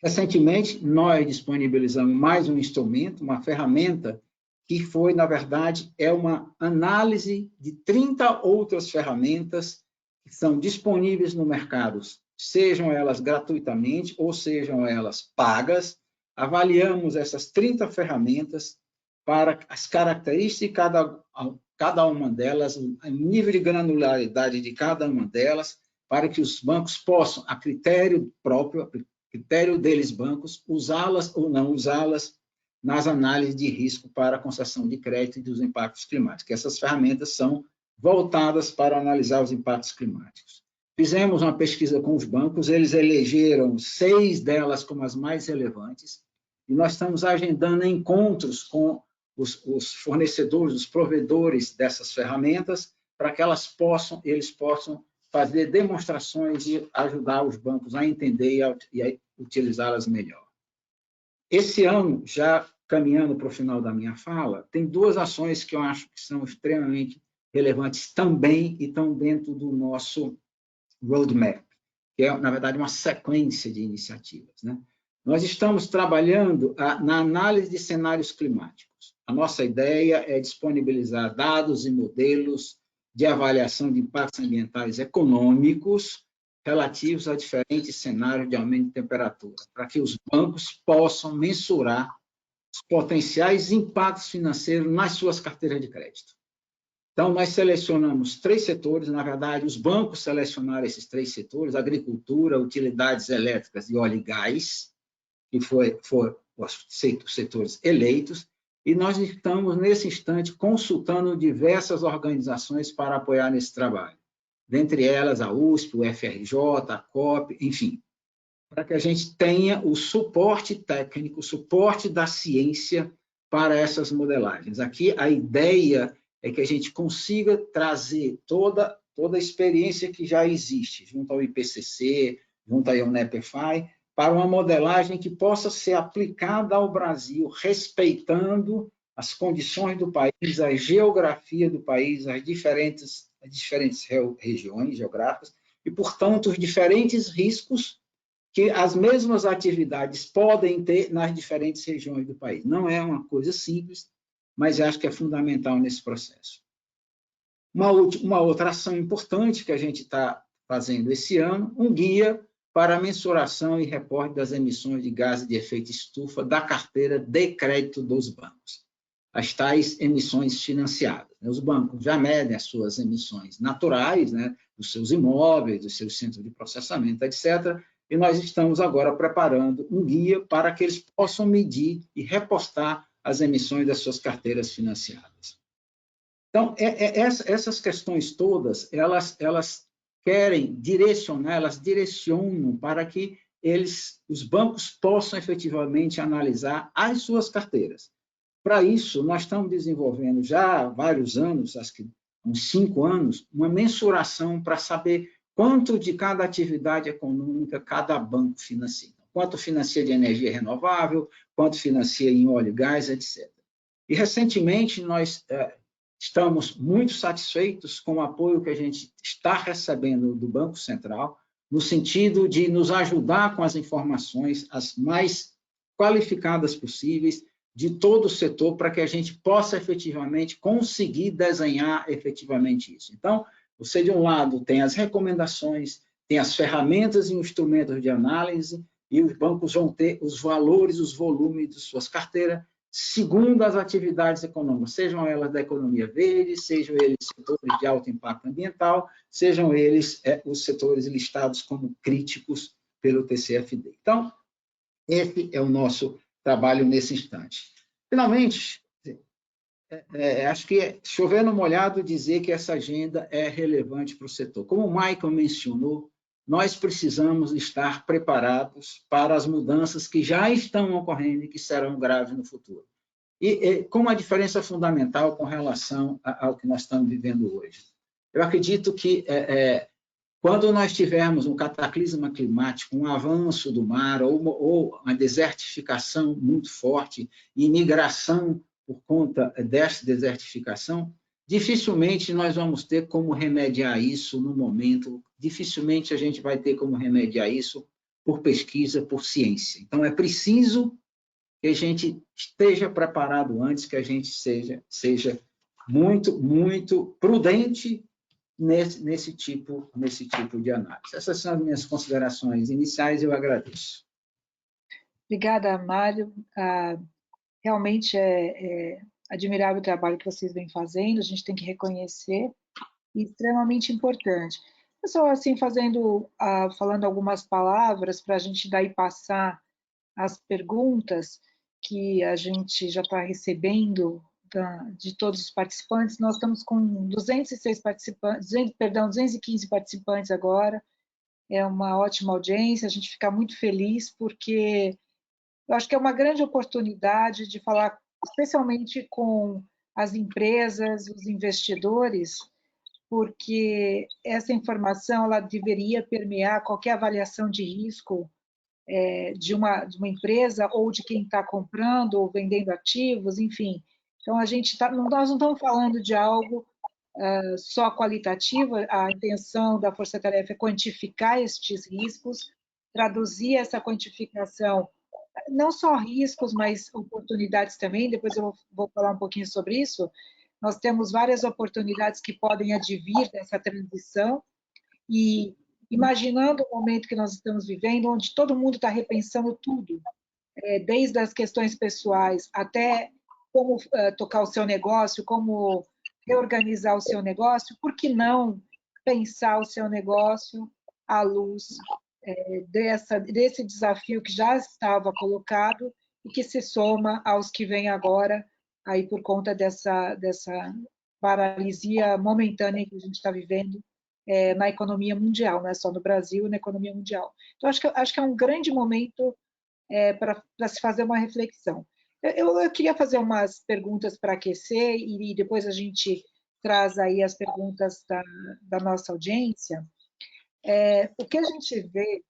S7: Recentemente, nós disponibilizamos mais um instrumento, uma ferramenta, que foi, na verdade, uma análise de 30 outras ferramentas que são disponíveis no mercado, sejam elas gratuitamente ou sejam elas pagas. Avaliamos essas 30 ferramentas para as características de cada uma delas, o nível de granularidade de cada uma delas, para que os bancos possam, a critério próprio, a critério deles bancos, usá-las ou não usá-las nas análises de risco para a concessão de crédito e dos impactos climáticos. Essas ferramentas são voltadas para analisar os impactos climáticos. Fizemos uma pesquisa com os bancos, eles elegeram 6 delas como as mais relevantes, e nós estamos agendando encontros com os fornecedores, os provedores dessas ferramentas, para que eles possam fazer demonstrações e ajudar os bancos a entender e a utilizá-las melhor. Esse ano, já caminhando para o final da minha fala, tem 2 ações que eu acho que são extremamente relevantes também e estão dentro do nosso roadmap, que é, na verdade, uma sequência de iniciativas, né? Nós estamos trabalhando na análise de cenários climáticos. A nossa ideia é disponibilizar dados e modelos de avaliação de impactos ambientais econômicos relativos a diferentes cenários de aumento de temperatura, para que os bancos possam mensurar os potenciais impactos financeiros nas suas carteiras de crédito. Então, nós selecionamos 3 setores, na verdade, os bancos selecionaram esses 3 setores, agricultura, utilidades elétricas e óleo e gás, que foram os setores eleitos, e nós estamos, nesse instante, consultando diversas organizações para apoiar nesse trabalho. Dentre elas, a USP, o FRJ, a COP, enfim, para que a gente tenha o suporte técnico, o suporte da ciência para essas modelagens. Aqui, a ideia é que a gente consiga trazer toda a experiência que já existe, junto ao IPCC, junto ao UNEP-FI, para uma modelagem que possa ser aplicada ao Brasil, respeitando as condições do país, a geografia do país, as diferentes regiões geográficas e, portanto, os diferentes riscos que as mesmas atividades podem ter nas diferentes regiões do país. Não é uma coisa simples, mas acho que é fundamental nesse processo. Uma outra ação importante que a gente está fazendo esse ano, um guia para a mensuração e reporte das emissões de gases de efeito estufa da carteira de crédito dos bancos, as tais emissões financiadas. Os bancos já medem as suas emissões naturais, né, dos seus imóveis, dos seus centros de processamento, etc., e nós estamos agora preparando um guia para que eles possam medir e repostar as emissões das suas carteiras financiadas. Então, essas questões todas, elas querem direcionar, elas direcionam para que os bancos possam efetivamente analisar as suas carteiras. Para isso, nós estamos desenvolvendo já há vários anos, acho que uns 5 anos, uma mensuração para saber quanto de cada atividade econômica cada banco financia. Quanto financia de energia renovável, quanto financia em óleo e gás, etc. E, recentemente, nós estamos muito satisfeitos com o apoio que a gente está recebendo do Banco Central, no sentido de nos ajudar com as informações as mais qualificadas possíveis, de todo o setor para que a gente possa efetivamente conseguir desenhar efetivamente isso. Então, você, de um lado, tem as recomendações, tem as ferramentas e instrumentos de análise, e os bancos vão ter os valores, os volumes de suas carteiras, segundo as atividades econômicas, sejam elas da economia verde, sejam eles setores de alto impacto ambiental, sejam eles os setores listados como críticos pelo TCFD. Então, esse é o nosso trabalho nesse instante. Finalmente, acho que é chover no molhado dizer que essa agenda é relevante para o setor. Como o Michael mencionou, nós precisamos estar preparados para as mudanças que já estão ocorrendo e que serão graves no futuro. E com uma diferença fundamental com relação ao que nós estamos vivendo hoje. Eu acredito que quando nós tivermos um cataclisma climático, um avanço do mar ou uma desertificação muito forte e migração por conta dessa desertificação, dificilmente nós vamos ter como remediar isso no momento, dificilmente a gente vai ter como remediar isso por pesquisa, por ciência. Então, é preciso que a gente esteja preparado antes, que a gente seja muito, muito prudente nesse tipo de análise. Essas são as minhas considerações iniciais, eu agradeço.
S1: Obrigada, Mário. Realmente é admirável o trabalho que vocês vêm fazendo, a gente tem que reconhecer, e extremamente importante. Eu só, assim, falando algumas palavras para a gente daí passar as perguntas que a gente já está recebendo de todos os participantes. Nós estamos com 206 participantes, 215 participantes agora, é uma ótima audiência, a gente fica muito feliz, porque eu acho que é uma grande oportunidade de falar, especialmente com as empresas, os investidores, porque essa informação ela deveria permear qualquer avaliação de risco de uma empresa ou de quem está comprando ou vendendo ativos, enfim. Então, nós não estamos falando de algo só qualitativo, a intenção da Força Tarefa é quantificar estes riscos, traduzir essa quantificação, não só riscos, mas oportunidades também, depois eu vou falar um pouquinho sobre isso. Nós temos várias oportunidades que podem advir dessa transição, e imaginando o momento que nós estamos vivendo, onde todo mundo está repensando tudo, desde as questões pessoais até como tocar o seu negócio, como reorganizar o seu negócio, por que não pensar o seu negócio à luz desse desafio que já estava colocado e que se soma aos que vêm agora, aí por conta dessa paralisia momentânea que a gente está vivendo na economia mundial, não é só no Brasil, na economia mundial. Então, acho que é um grande momento para se fazer uma reflexão. Eu queria fazer umas perguntas para aquecer e depois a gente traz aí as perguntas da nossa audiência. O que a gente vê,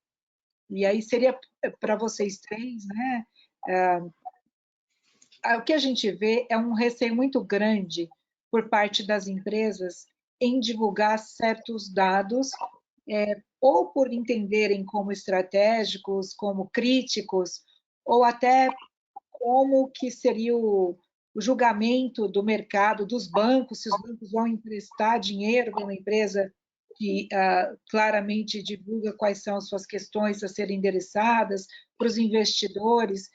S1: e aí seria para vocês três, né? O que a gente vê é um receio muito grande por parte das empresas em divulgar certos dados, ou por entenderem como estratégicos, como críticos, ou até como que seria o julgamento do mercado, dos bancos, se os bancos vão emprestar dinheiro para uma empresa que claramente divulga quais são as suas questões a serem endereçadas para os investidores.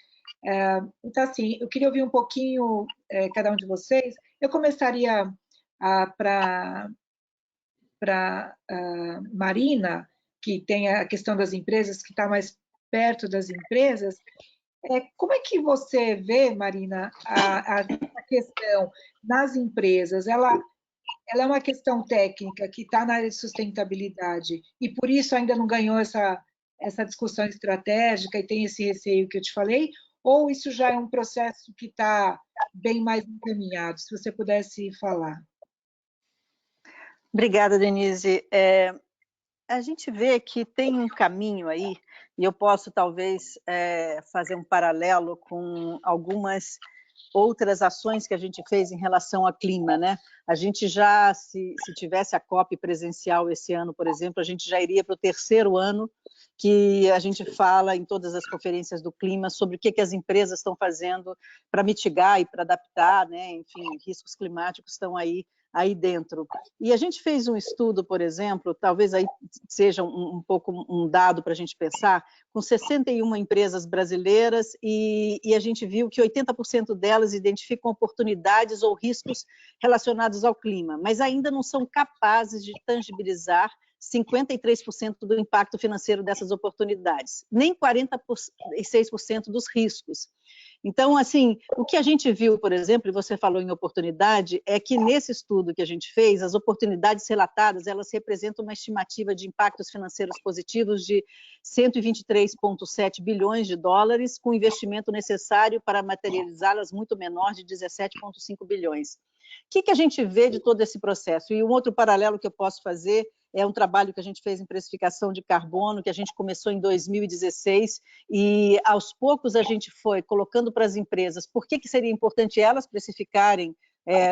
S1: Então, assim, eu queria ouvir um pouquinho cada um de vocês. Eu começaria para Marina, que tem a questão das empresas, que está mais perto das empresas. Como é que você vê, Marina, a questão nas empresas? Ela é uma questão técnica que está na área de sustentabilidade e por isso ainda não ganhou essa discussão estratégica e tem esse receio que eu te falei, ou isso já é um processo que está bem mais encaminhado? Se você pudesse falar.
S5: Obrigada, Denise. A gente vê que tem um caminho aí, e eu posso talvez fazer um paralelo com algumas outras ações que a gente fez em relação ao clima, né? A gente já, se tivesse a COP presencial esse ano, por exemplo, a gente já iria para o 3º ano que a gente fala em todas as conferências do clima sobre o que as empresas estão fazendo para mitigar e para adaptar, né? Enfim, riscos climáticos estão aí dentro. E a gente fez um estudo, por exemplo, talvez aí seja um pouco um dado para a gente pensar, com 61 empresas brasileiras, e a gente viu que 80% delas identificam oportunidades ou riscos relacionados ao clima, mas ainda não são capazes de tangibilizar 53% do impacto financeiro dessas oportunidades, nem 46% dos riscos. Então, assim, o que a gente viu, por exemplo, e você falou em oportunidade, é que nesse estudo que a gente fez, as oportunidades relatadas, elas representam uma estimativa de impactos financeiros positivos de 123,7 bilhões de dólares, com investimento necessário para materializá-las muito menor, de 17,5 bilhões. O que a gente vê de todo esse processo? E um outro paralelo que eu posso fazer é um trabalho que a gente fez em precificação de carbono, que a gente começou em 2016, e aos poucos a gente foi colocando para as empresas por que seria importante elas precificarem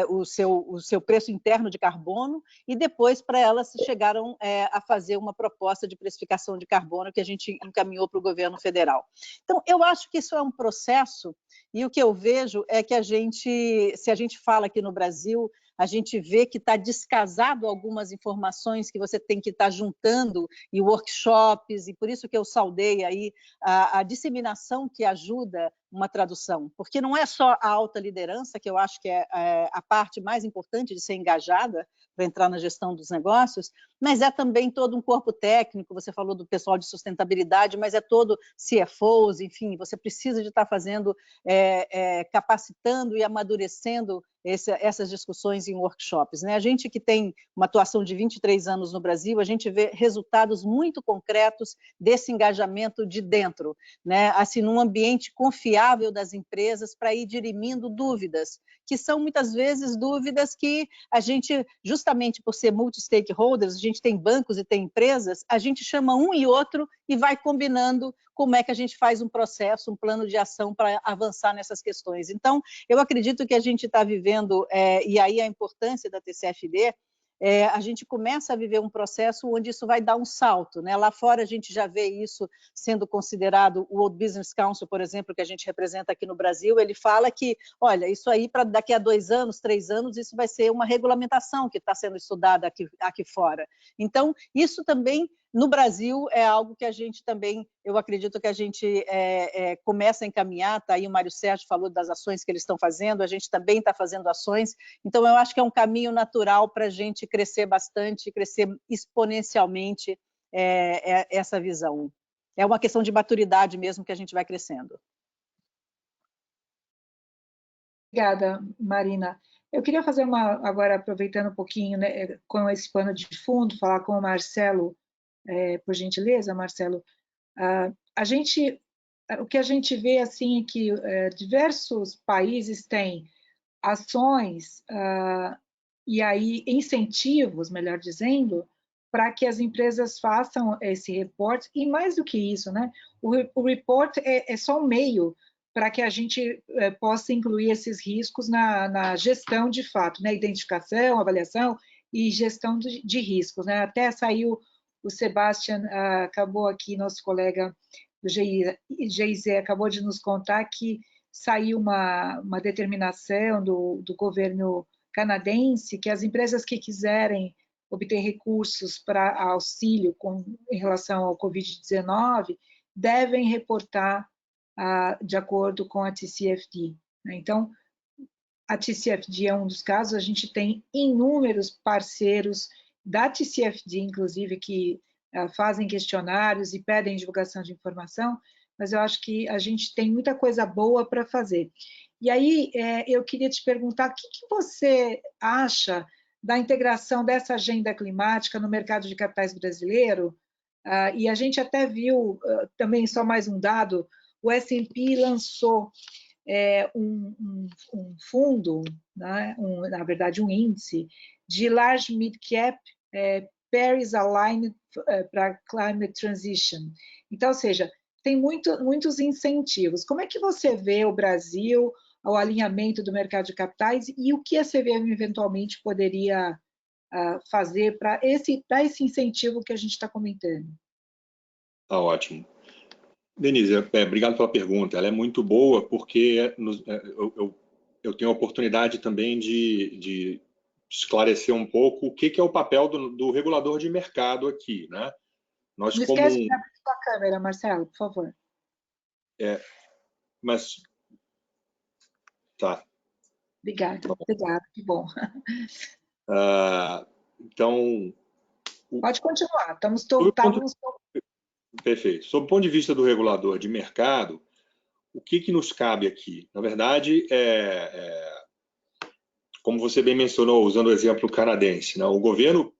S5: o seu preço interno de carbono, e depois para elas chegaram a fazer uma proposta de precificação de carbono que a gente encaminhou para o governo federal. Então, eu acho que isso é um processo, e o que eu vejo é que se a gente fala aqui no Brasil, a gente vê que está descasado algumas informações que você tem que estar juntando, e workshops, e por isso que eu saudei aí a disseminação que ajuda uma tradução, porque não é só a alta liderança, que eu acho que é a parte mais importante de ser engajada para entrar na gestão dos negócios, mas é também todo um corpo técnico, você falou do pessoal de sustentabilidade, mas é todo CFOs, enfim, você precisa de estar fazendo, capacitando e amadurecendo essas discussões em workshops, né? A gente que tem uma atuação de 23 anos no Brasil, a gente vê resultados muito concretos desse engajamento de dentro, né? Assim, num ambiente confiável das empresas para ir dirimindo dúvidas, que são muitas vezes dúvidas que a gente, justamente por ser multi-stakeholders, a gente tem bancos e tem empresas, a gente chama um e outro e vai combinando como é que a gente faz um processo, um plano de ação para avançar nessas questões. Então, eu acredito que a gente está vivendo, e aí a importância da TCFD, a gente começa a viver um processo onde isso vai dar um salto, né? Lá fora a gente já vê isso sendo considerado, o World Business Council, por exemplo, que a gente representa aqui no Brasil, ele fala que, olha, isso aí para daqui a 2 anos, 3 anos, isso vai ser uma regulamentação que está sendo estudada aqui fora. Então, isso também no Brasil é algo que a gente também, eu acredito que a gente começa a encaminhar, tá aí o Mário Sérgio falou das ações que eles estão fazendo, a gente também está fazendo ações, então eu acho que é um caminho natural para a gente crescer bastante, crescer exponencialmente essa visão. É uma questão de maturidade mesmo que a gente vai crescendo.
S1: Obrigada, Marina. Eu queria fazer agora aproveitando um pouquinho, né, com esse pano de fundo, falar com o Marcelo, por gentileza, Marcelo. O que a gente vê assim é que diversos países têm ações e aí incentivos, melhor dizendo, para que as empresas façam esse reporte, e mais do que isso, né? O report é só um meio para que a gente possa incluir esses riscos na gestão de fato, né? Identificação, avaliação e gestão de riscos, né? Até saiu o Sebastian, acabou aqui, nosso colega do GIZ, acabou de nos contar que saiu uma determinação do governo canadense que as empresas que quiserem obter recursos para auxílio em relação ao Covid-19 devem reportar de acordo com a TCFD. Então, a TCFD é um dos casos, a gente tem inúmeros parceiros da TCFD, inclusive, que fazem questionários e pedem divulgação de informação, mas eu acho que a gente tem muita coisa boa para fazer. E aí, eu queria te perguntar, o que você acha da integração dessa agenda climática no mercado de capitais brasileiro? E a gente até viu, também só mais um dado, o S&P lançou um fundo, né, na verdade um índice, de Large Mid Cap Paris Aligned para Climate Transition. Então, ou seja, tem muitos incentivos. Como é que você vê o Brasil, ao alinhamento do mercado de capitais e o que a CVM eventualmente poderia fazer para esse incentivo que a gente está comentando.
S4: Tá ótimo. Denise, obrigado pela pergunta. Ela é muito boa porque eu tenho a oportunidade também de esclarecer um pouco o que é o papel do regulador de mercado aqui, né?
S1: Não esquece de abrir sua câmera, Marcelo, por favor.
S4: Mas tá.
S1: Obrigada, que bom.
S4: Então,
S1: pode continuar. Estávamos.
S4: Perfeito. Sob o ponto de vista do regulador de mercado, o que nos cabe aqui? Na verdade, como você bem mencionou, usando o exemplo canadense, né? O governo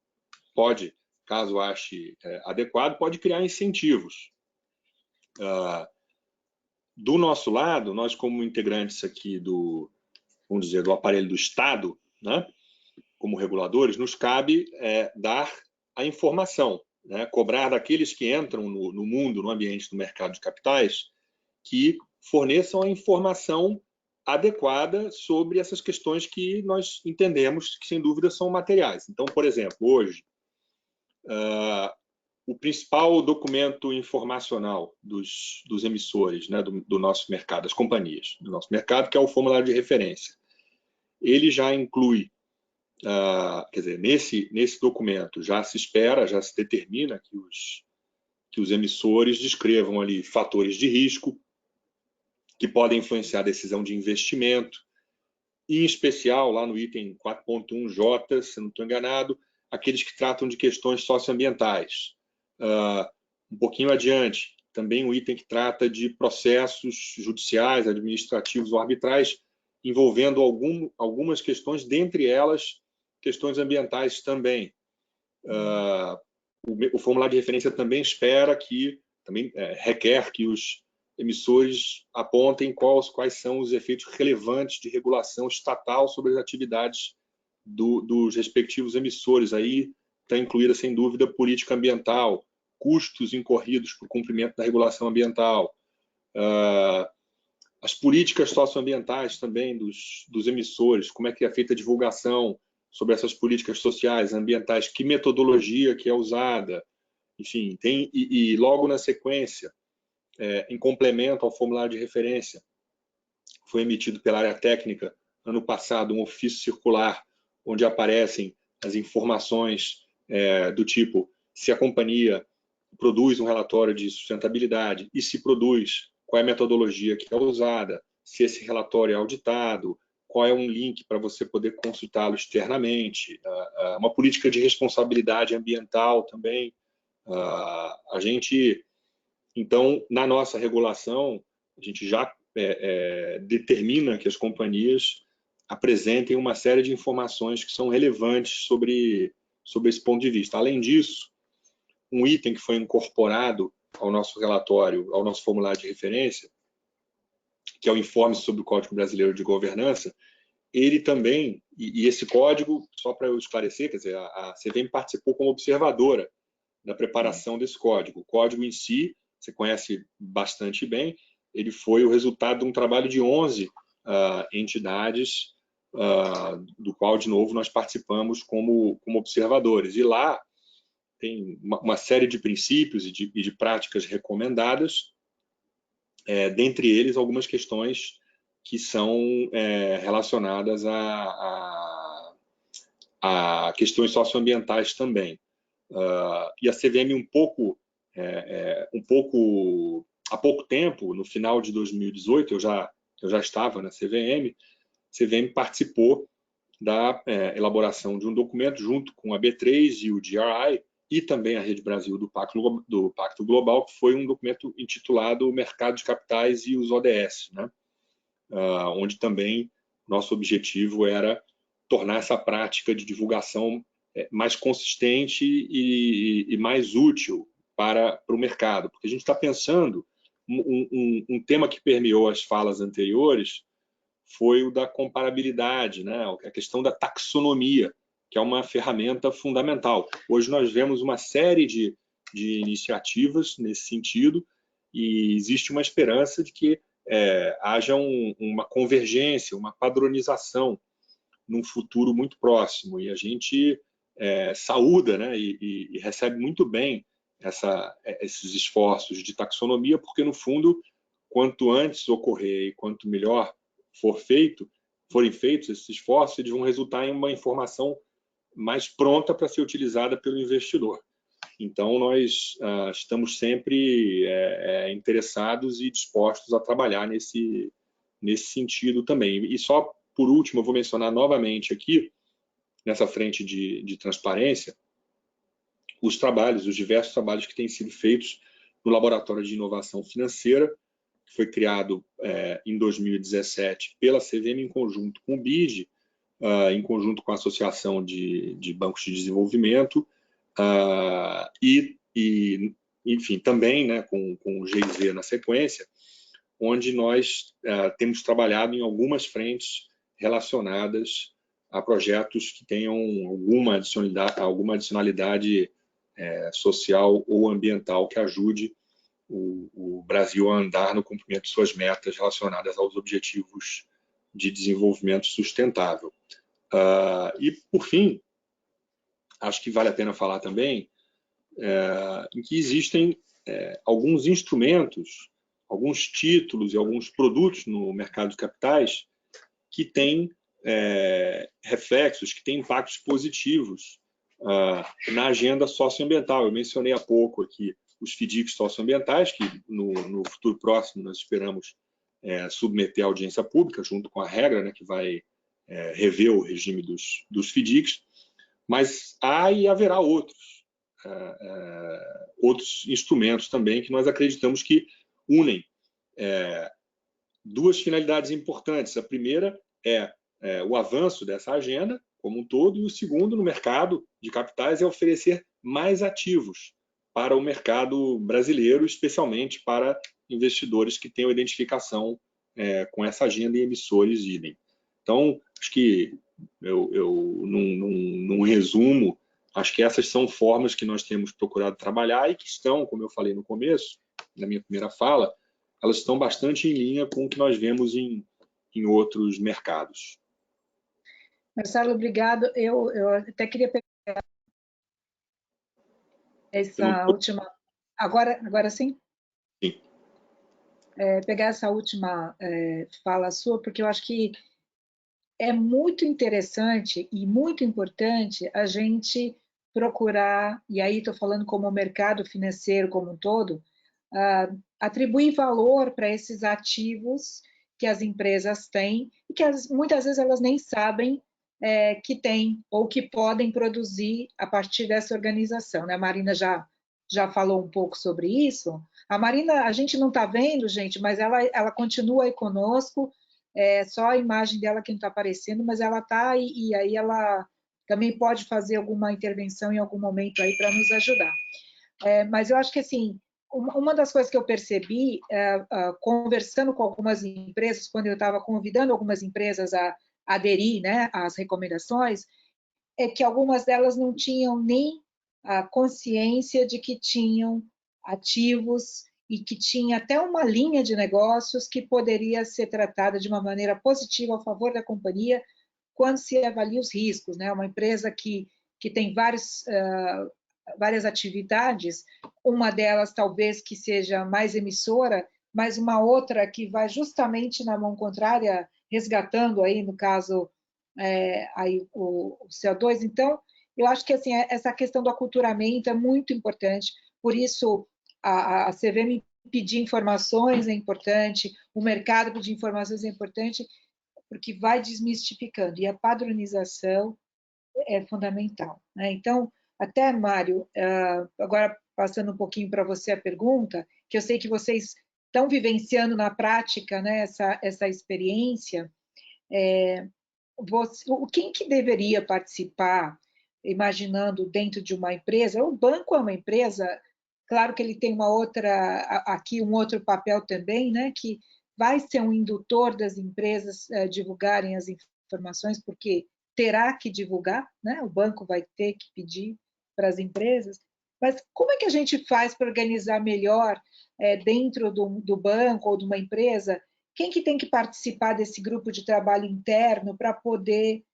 S4: pode, caso ache adequado, pode criar incentivos. Do nosso lado, nós como integrantes aqui do aparelho do Estado, né? Como reguladores, nos cabe dar a informação, né? Cobrar daqueles que entram no mundo, no ambiente do mercado de capitais, que forneçam a informação adequada sobre essas questões que nós entendemos que, sem dúvida, são materiais. Então, por exemplo, hoje, o principal documento informacional dos emissores, né, do nosso mercado, das companhias do nosso mercado, que é o formulário de referência, ele já inclui, quer dizer, nesse documento já se espera, já se determina que os emissores descrevam ali fatores de risco que podem influenciar a decisão de investimento, e, em especial, lá no item 4.1J, se não estou enganado, aqueles que tratam de questões socioambientais. Um pouquinho adiante, também um item que trata de processos judiciais, administrativos ou arbitrais, envolvendo algumas questões, dentre elas, questões ambientais também. O formulário de referência também requer que os emissores apontem quais são os efeitos relevantes de regulação estatal sobre as atividades dos respectivos emissores. Aí está incluída, sem dúvida, política ambiental, custos incorridos para o cumprimento da regulação ambiental, as políticas socioambientais também dos emissores, como é que é feita a divulgação sobre essas políticas sociais, ambientais, que metodologia que é usada, enfim, e logo na sequência, em complemento ao formulário de referência, foi emitido pela área técnica, ano passado, um ofício circular, onde aparecem as informações do tipo, se a companhia produz um relatório de sustentabilidade e se produz, qual é a metodologia que é usada, se esse relatório é auditado, qual é um link para você poder consultá-lo externamente, uma política de responsabilidade ambiental também. A gente, então, na nossa regulação, a gente já determina que as companhias apresentem uma série de informações que são relevantes sobre esse ponto de vista. Além disso, um item que foi incorporado ao nosso relatório, ao nosso formulário de referência, que é o informe sobre o Código Brasileiro de Governança, ele também, e esse código, só para eu esclarecer, quer dizer, a CVM participou como observadora da preparação desse código. O código em si, você conhece bastante bem, ele foi o resultado de um trabalho de 11 entidades, do qual, de novo, nós participamos como observadores. E lá tem uma série de princípios e de práticas recomendadas, dentre eles algumas questões que são relacionadas a questões socioambientais também. E a CVM há pouco tempo, no final de 2018, eu já estava na CVM participou da elaboração de um documento junto com a B3 e o GRI, e também a Rede Brasil do Pacto Global, que foi um documento intitulado Mercado de Capitais e os ODS, né? Onde também nosso objetivo era tornar essa prática de divulgação mais consistente e mais útil para o mercado. Porque a gente está pensando, um tema que permeou as falas anteriores foi o da comparabilidade, né? A questão da taxonomia, que é uma ferramenta fundamental. Hoje nós vemos uma série de iniciativas nesse sentido e existe uma esperança de que haja uma convergência, uma padronização num futuro muito próximo. E a gente saúda, né, e recebe muito bem esses esforços de taxonomia, porque, no fundo, quanto antes ocorrer e quanto melhor forem feitos esses esforços, eles vão resultar em uma informação mais pronta para ser utilizada pelo investidor. Então, nós estamos sempre interessados e dispostos a trabalhar nesse sentido também. E só, por último, eu vou mencionar novamente aqui, nessa frente de transparência, os diversos trabalhos que têm sido feitos no Laboratório de Inovação Financeira, que foi criado em 2017 pela CVM, em conjunto com o BID, em conjunto com a Associação de Bancos de Desenvolvimento, enfim, também, né, com o GIZ na sequência, onde nós temos trabalhado em algumas frentes relacionadas a projetos que tenham alguma adicionalidade social ou ambiental que ajude o Brasil a andar no cumprimento de suas metas relacionadas aos objetivos de desenvolvimento sustentável. E, por fim, acho que vale a pena falar também em que existem alguns instrumentos, alguns títulos e alguns produtos no mercado de capitais que têm reflexos, que têm impactos positivos na agenda socioambiental. Eu mencionei há pouco aqui os FDICs socioambientais, que no futuro próximo nós esperamos submeter à audiência pública, junto com a regra, né, que vai rever o regime dos FDICs, mas há e haverá outros instrumentos também que nós acreditamos que unem duas finalidades importantes. A primeira é o avanço dessa agenda como um todo, e o segundo, no mercado de capitais, é oferecer mais ativos para o mercado brasileiro, especialmente para investidores que tenham identificação com essa agenda e emissores idem. Então, acho que, num resumo, acho que essas são formas que nós temos procurado trabalhar e que estão, como eu falei no começo, na minha primeira fala, elas estão bastante em linha com o que nós vemos em outros mercados.
S1: Marcelo, obrigado. Eu até queria pegar essa última... Agora sim?
S4: Sim.
S1: Pegar essa última fala sua, porque eu acho que é muito interessante e muito importante a gente procurar, e aí estou falando como o mercado financeiro como um todo, atribuir valor para esses ativos que as empresas têm e que muitas vezes elas nem sabem que têm ou que podem produzir a partir dessa organização, né? A Marina já falou um pouco sobre isso. A Marina, a gente não está vendo, gente, mas ela continua aí conosco, só a imagem dela que não está aparecendo, mas ela está e aí ela também pode fazer alguma intervenção em algum momento aí para nos ajudar. Mas eu acho que, assim, uma das coisas que eu percebi, conversando com algumas empresas, quando eu estava convidando algumas empresas a aderir, né, às recomendações, é que algumas delas não tinham nem a consciência de que tinham ativos e que tinha até uma linha de negócios que poderia ser tratada de uma maneira positiva a favor da companhia quando se avalia os riscos, né? Uma empresa que tem várias atividades, uma delas talvez que seja mais emissora, mas uma outra que vai justamente na mão contrária, resgatando aí, no caso, aí o CO2. Então, eu acho que assim, essa questão do aculturamento é muito importante, por isso a CVM pedir informações é importante, o mercado pedir informações é importante, porque vai desmistificando, e a padronização é fundamental, né? Então, até, Mário, agora passando um pouquinho para você a pergunta, que eu sei que vocês estão vivenciando na prática, né, essa experiência, quem que deveria participar, imaginando dentro de uma empresa? O banco é uma empresa, claro que ele tem um outro papel também, né, que vai ser um indutor das empresas divulgarem as informações, porque terá que divulgar, né? O banco vai ter que pedir para as empresas. Mas como é que a gente faz para organizar melhor dentro do banco ou de uma empresa quem que tem que participar desse grupo de trabalho interno para poder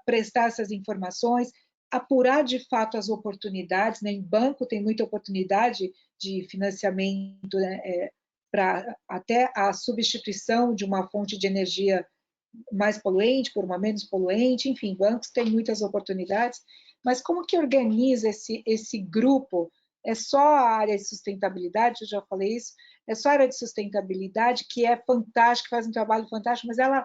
S1: prestar essas informações, apurar de fato as oportunidades, né? Em banco tem muita oportunidade de financiamento, né? Para até a substituição de uma fonte de energia mais poluente por uma menos poluente, enfim, bancos têm muitas oportunidades, mas como que organiza esse grupo? É só a área de sustentabilidade, eu já falei isso, é só a área de sustentabilidade, que é fantástica, faz um trabalho fantástico, mas ela,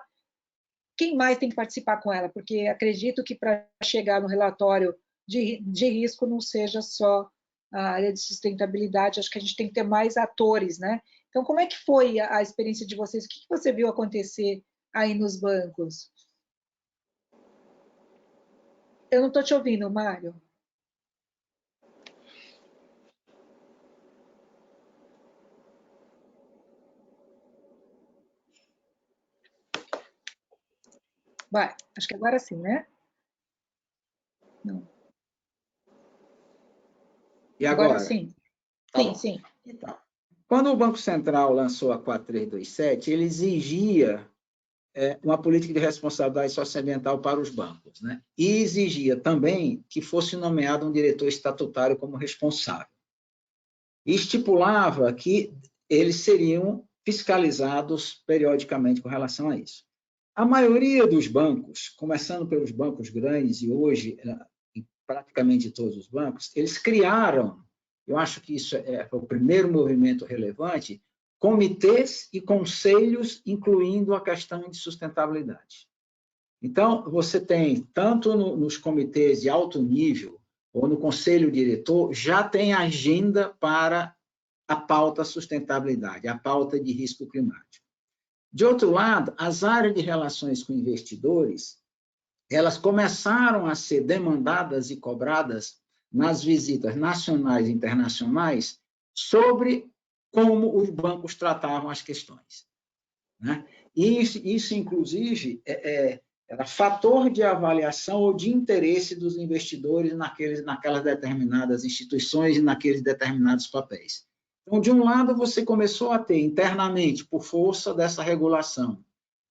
S1: quem mais tem que participar com ela? Porque acredito que para chegar no relatório de risco não seja só a área de sustentabilidade, acho que a gente tem que ter mais atores, né? Então, como é que foi a experiência de vocês? O que você viu acontecer aí nos bancos? Eu não estou te ouvindo, Mário. Vai, acho que agora sim, né? Não.
S7: E agora?
S1: Sim.
S7: Tá
S1: Sim.
S7: Então, quando o Banco Central lançou a 4327, ele exigia uma política de responsabilidade socioambiental para os bancos, né? E exigia também que fosse nomeado um diretor estatutário como responsável. E estipulava que eles seriam fiscalizados periodicamente com relação a isso. A maioria dos bancos, começando pelos bancos grandes e hoje praticamente todos os bancos, eles criaram, eu acho que isso é o primeiro movimento relevante, comitês e conselhos, incluindo a questão de sustentabilidade. Então, você tem, tanto nos comitês de alto nível, ou no conselho diretor, já tem agenda para a pauta sustentabilidade, a pauta de risco climático. De outro lado, as áreas de relações com investidores, elas começaram a ser demandadas e cobradas nas visitas nacionais e internacionais sobre como os bancos tratavam as questões, né? E isso inclusive, era fator de avaliação ou de interesse dos investidores naquelas determinadas instituições e naqueles determinados papéis. Então, de um lado, você começou a ter internamente, por força dessa regulação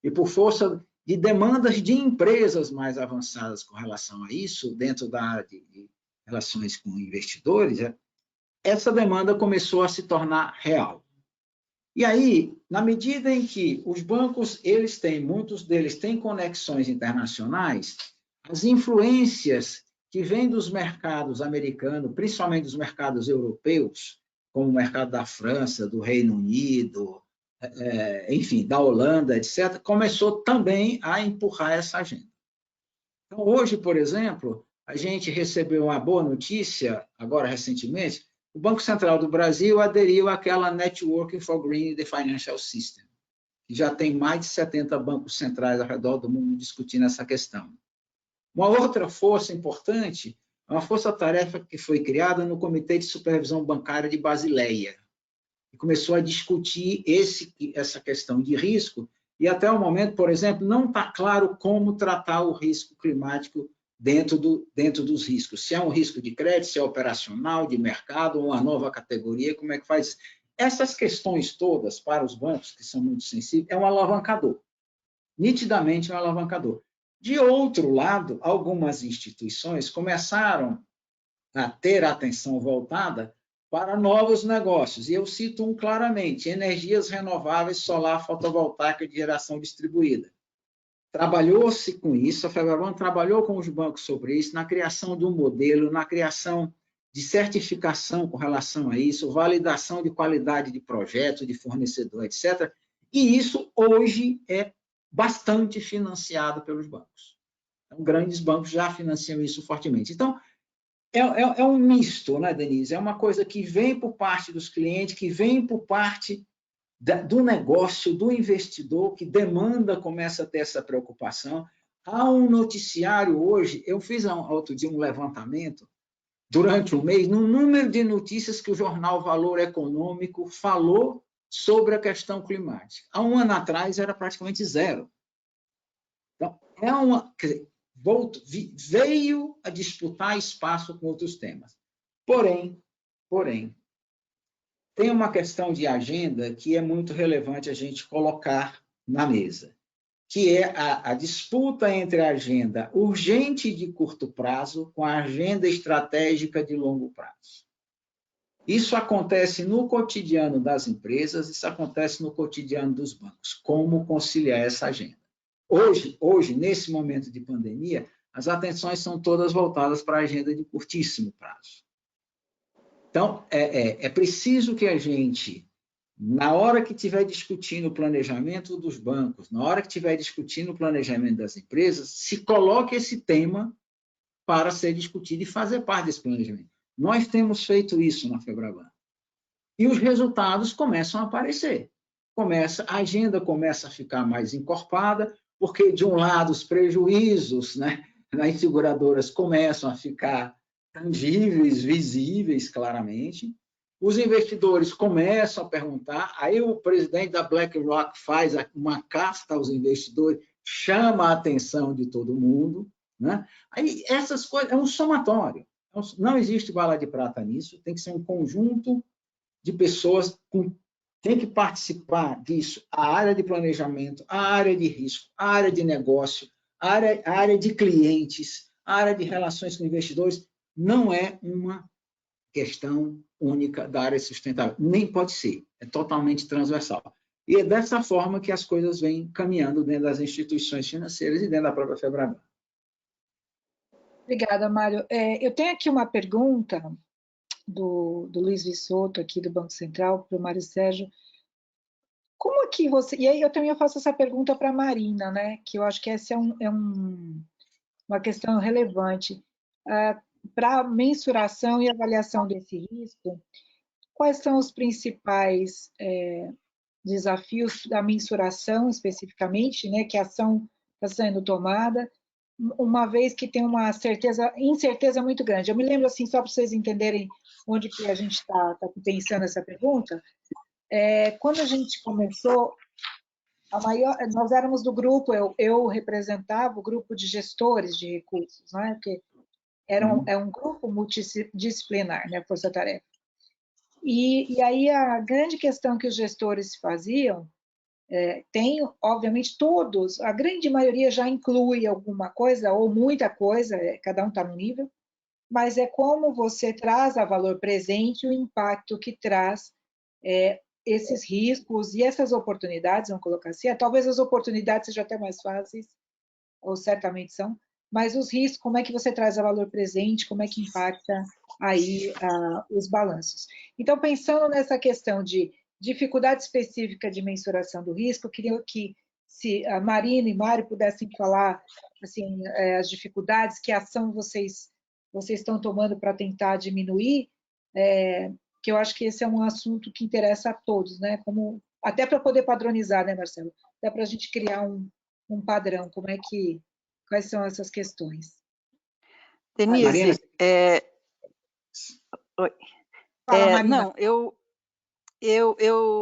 S7: e por força de demandas de empresas mais avançadas com relação a isso, dentro da área de relações com investidores, essa demanda começou a se tornar real. E aí, na medida em que os bancos, muitos deles têm conexões internacionais, as influências que vêm dos mercados americanos, principalmente dos mercados europeus, como o mercado da França, do Reino Unido, enfim, da Holanda, etc., começou também a empurrar essa agenda. Então, hoje, por exemplo, a gente recebeu uma boa notícia, agora recentemente, o Banco Central do Brasil aderiu àquela Networking for Green the Financial System, que já tem mais de 70 bancos centrais ao redor do mundo discutindo essa questão. Uma outra força importante é uma força-tarefa que foi criada no Comitê de Supervisão Bancária de Basileia, que começou a discutir essa questão de risco, e até o momento, por exemplo, não está claro como tratar o risco climático dentro dos riscos. Se é um risco de crédito, se é operacional, de mercado, ou uma nova categoria, como é que faz isso? Essas questões todas, para os bancos, que são muito sensíveis, é um alavancador. Nitidamente é um alavancador. De outro lado, algumas instituições começaram a ter a atenção voltada para novos negócios. E eu cito um claramente: energias renováveis, solar, fotovoltaica de geração distribuída. Trabalhou-se com isso, a FEBEBAN trabalhou com os bancos sobre isso, na criação de um modelo, na criação de certificação com relação a isso, validação de qualidade de projeto, de fornecedor, etc. E isso hoje é bastante financiado pelos bancos. Então, grandes bancos já financiam isso fortemente. Então, é um misto, né, Denise? É uma coisa que vem por parte dos clientes, que vem por parte do negócio, do investidor, que começa a ter essa preocupação. Há um noticiário hoje, eu fiz outro dia um levantamento, durante um mês, no número de notícias que o jornal Valor Econômico falou sobre a questão climática. Há um ano atrás era praticamente zero. Então, veio a disputar espaço com outros temas. Porém, tem uma questão de agenda que é muito relevante a gente colocar na mesa, que é a disputa entre a agenda urgente de curto prazo com a agenda estratégica de longo prazo. Isso acontece no cotidiano das empresas, isso acontece no cotidiano dos bancos. Como conciliar essa agenda? Hoje, nesse momento de pandemia, as atenções são todas voltadas para a agenda de curtíssimo prazo. Então, é preciso que a gente, na hora que estiver discutindo o planejamento dos bancos, na hora que estiver discutindo o planejamento das empresas, se coloque esse tema para ser discutido e fazer parte desse planejamento. Nós temos feito isso na Febraban. E os resultados começam a aparecer. A agenda começa a ficar mais encorpada, porque, de um lado, os prejuízos, né, nas seguradoras começam a ficar tangíveis, visíveis claramente. Os investidores começam a perguntar, aí o presidente da BlackRock faz uma carta aos investidores, chama a atenção de todo mundo, né? Aí essas coisas, é um somatório. Não existe bala de prata nisso, tem que ser um conjunto de pessoas tem que participar disso, a área de planejamento, a área de risco, a área de negócio, a área de clientes, a área de relações com investidores. Não é uma questão única da área sustentável, nem pode ser, é totalmente transversal. E é dessa forma que as coisas vêm caminhando dentro das instituições financeiras e dentro da própria Febraban.
S1: Obrigada, Mário. Eu tenho aqui uma pergunta do Luiz Vissoto, aqui do Banco Central, para o Mário Sérgio. Como que você... E aí eu também faço essa pergunta para a Marina, né? Que eu acho que essa é uma questão relevante. Para a mensuração e avaliação desse risco, quais são os principais desafios da mensuração, especificamente, né? Que a ação está sendo tomada, uma vez que tem uma incerteza muito grande. Eu me lembro, assim, só para vocês entenderem onde que a gente está pensando essa pergunta, quando a gente começou, nós éramos do grupo, eu representava o grupo de gestores de recursos, né? Porque é um grupo multidisciplinar, né? Força Tarefa. E aí a grande questão que os gestores faziam, tem, obviamente, todos, a grande maioria já inclui alguma coisa, ou muita coisa, cada um está no nível, mas é como você traz a valor presente o impacto que traz esses riscos e essas oportunidades, vamos colocar assim, talvez as oportunidades sejam até mais fáceis, ou certamente são, mas os riscos, como é que você traz a valor presente, como é que impacta aí os balanços. Então, pensando nessa questão de dificuldade específica de mensuração do risco, eu queria que se a Marina e Mário pudessem falar assim, as dificuldades, que ação vocês estão tomando para tentar diminuir, que eu acho que esse é um assunto que interessa a todos, né? Até para poder padronizar, né, Marcelo? Até para a gente criar um padrão, quais são essas questões?
S5: Denise, Oi.
S1: Fala,
S5: não, eu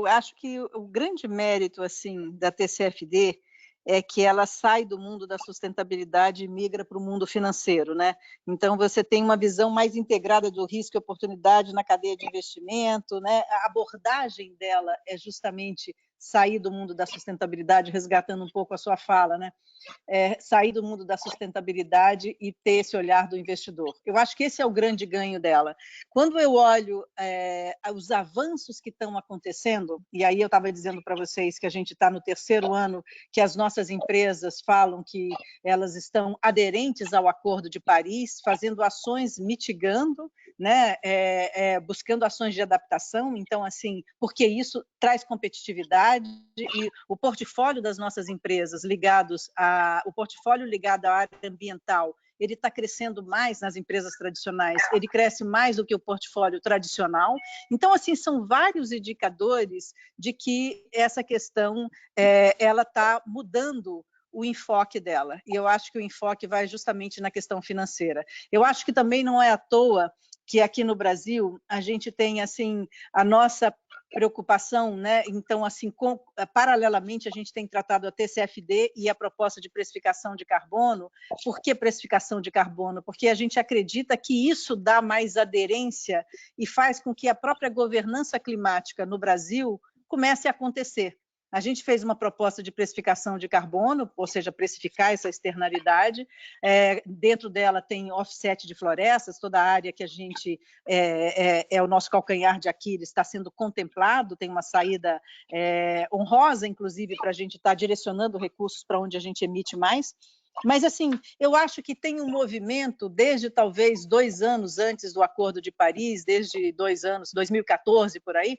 S5: acho que o grande mérito assim da TCFD é que ela sai do mundo da sustentabilidade e migra para o mundo financeiro, né? Então, você tem uma visão mais integrada do risco e oportunidade na cadeia de investimento, né? A abordagem dela é justamente sair do mundo da sustentabilidade, resgatando um pouco a sua fala, né? Sair do mundo da sustentabilidade e ter esse olhar do investidor. Eu acho que esse é o grande ganho dela. Quando eu olho os avanços que estão acontecendo, e aí eu estava dizendo para vocês que a gente está no 3º ano que as nossas empresas falam que elas estão aderentes ao Acordo de Paris, fazendo ações mitigando, né, buscando ações de adaptação, então, assim, porque isso traz competitividade e o portfólio das nossas empresas o portfólio ligado à área ambiental, ele está crescendo mais nas empresas tradicionais, ele cresce mais do que o portfólio tradicional. Então, assim, são vários indicadores de que essa questão ela está mudando o enfoque dela. E eu acho que o enfoque vai justamente na questão financeira. Eu acho que também não é à toa que aqui no Brasil a gente tem assim a nossa preocupação, né? Então, assim, paralelamente, a gente tem tratado a TCFD e a proposta de precificação de carbono. Por que precificação de carbono? Porque a gente acredita que isso dá mais aderência e faz com que a própria governança climática no Brasil comece a acontecer. A gente fez uma proposta de precificação de carbono, ou seja, precificar essa externalidade. Dentro dela tem offset de florestas, toda a área que a gente é o nosso calcanhar de Aquiles está sendo contemplado, tem uma saída honrosa, inclusive, para a gente estar direcionando recursos para onde a gente emite mais. Mas, assim, eu acho que tem um movimento, desde talvez 2 anos antes do Acordo de Paris, desde 2 anos, 2014, por aí,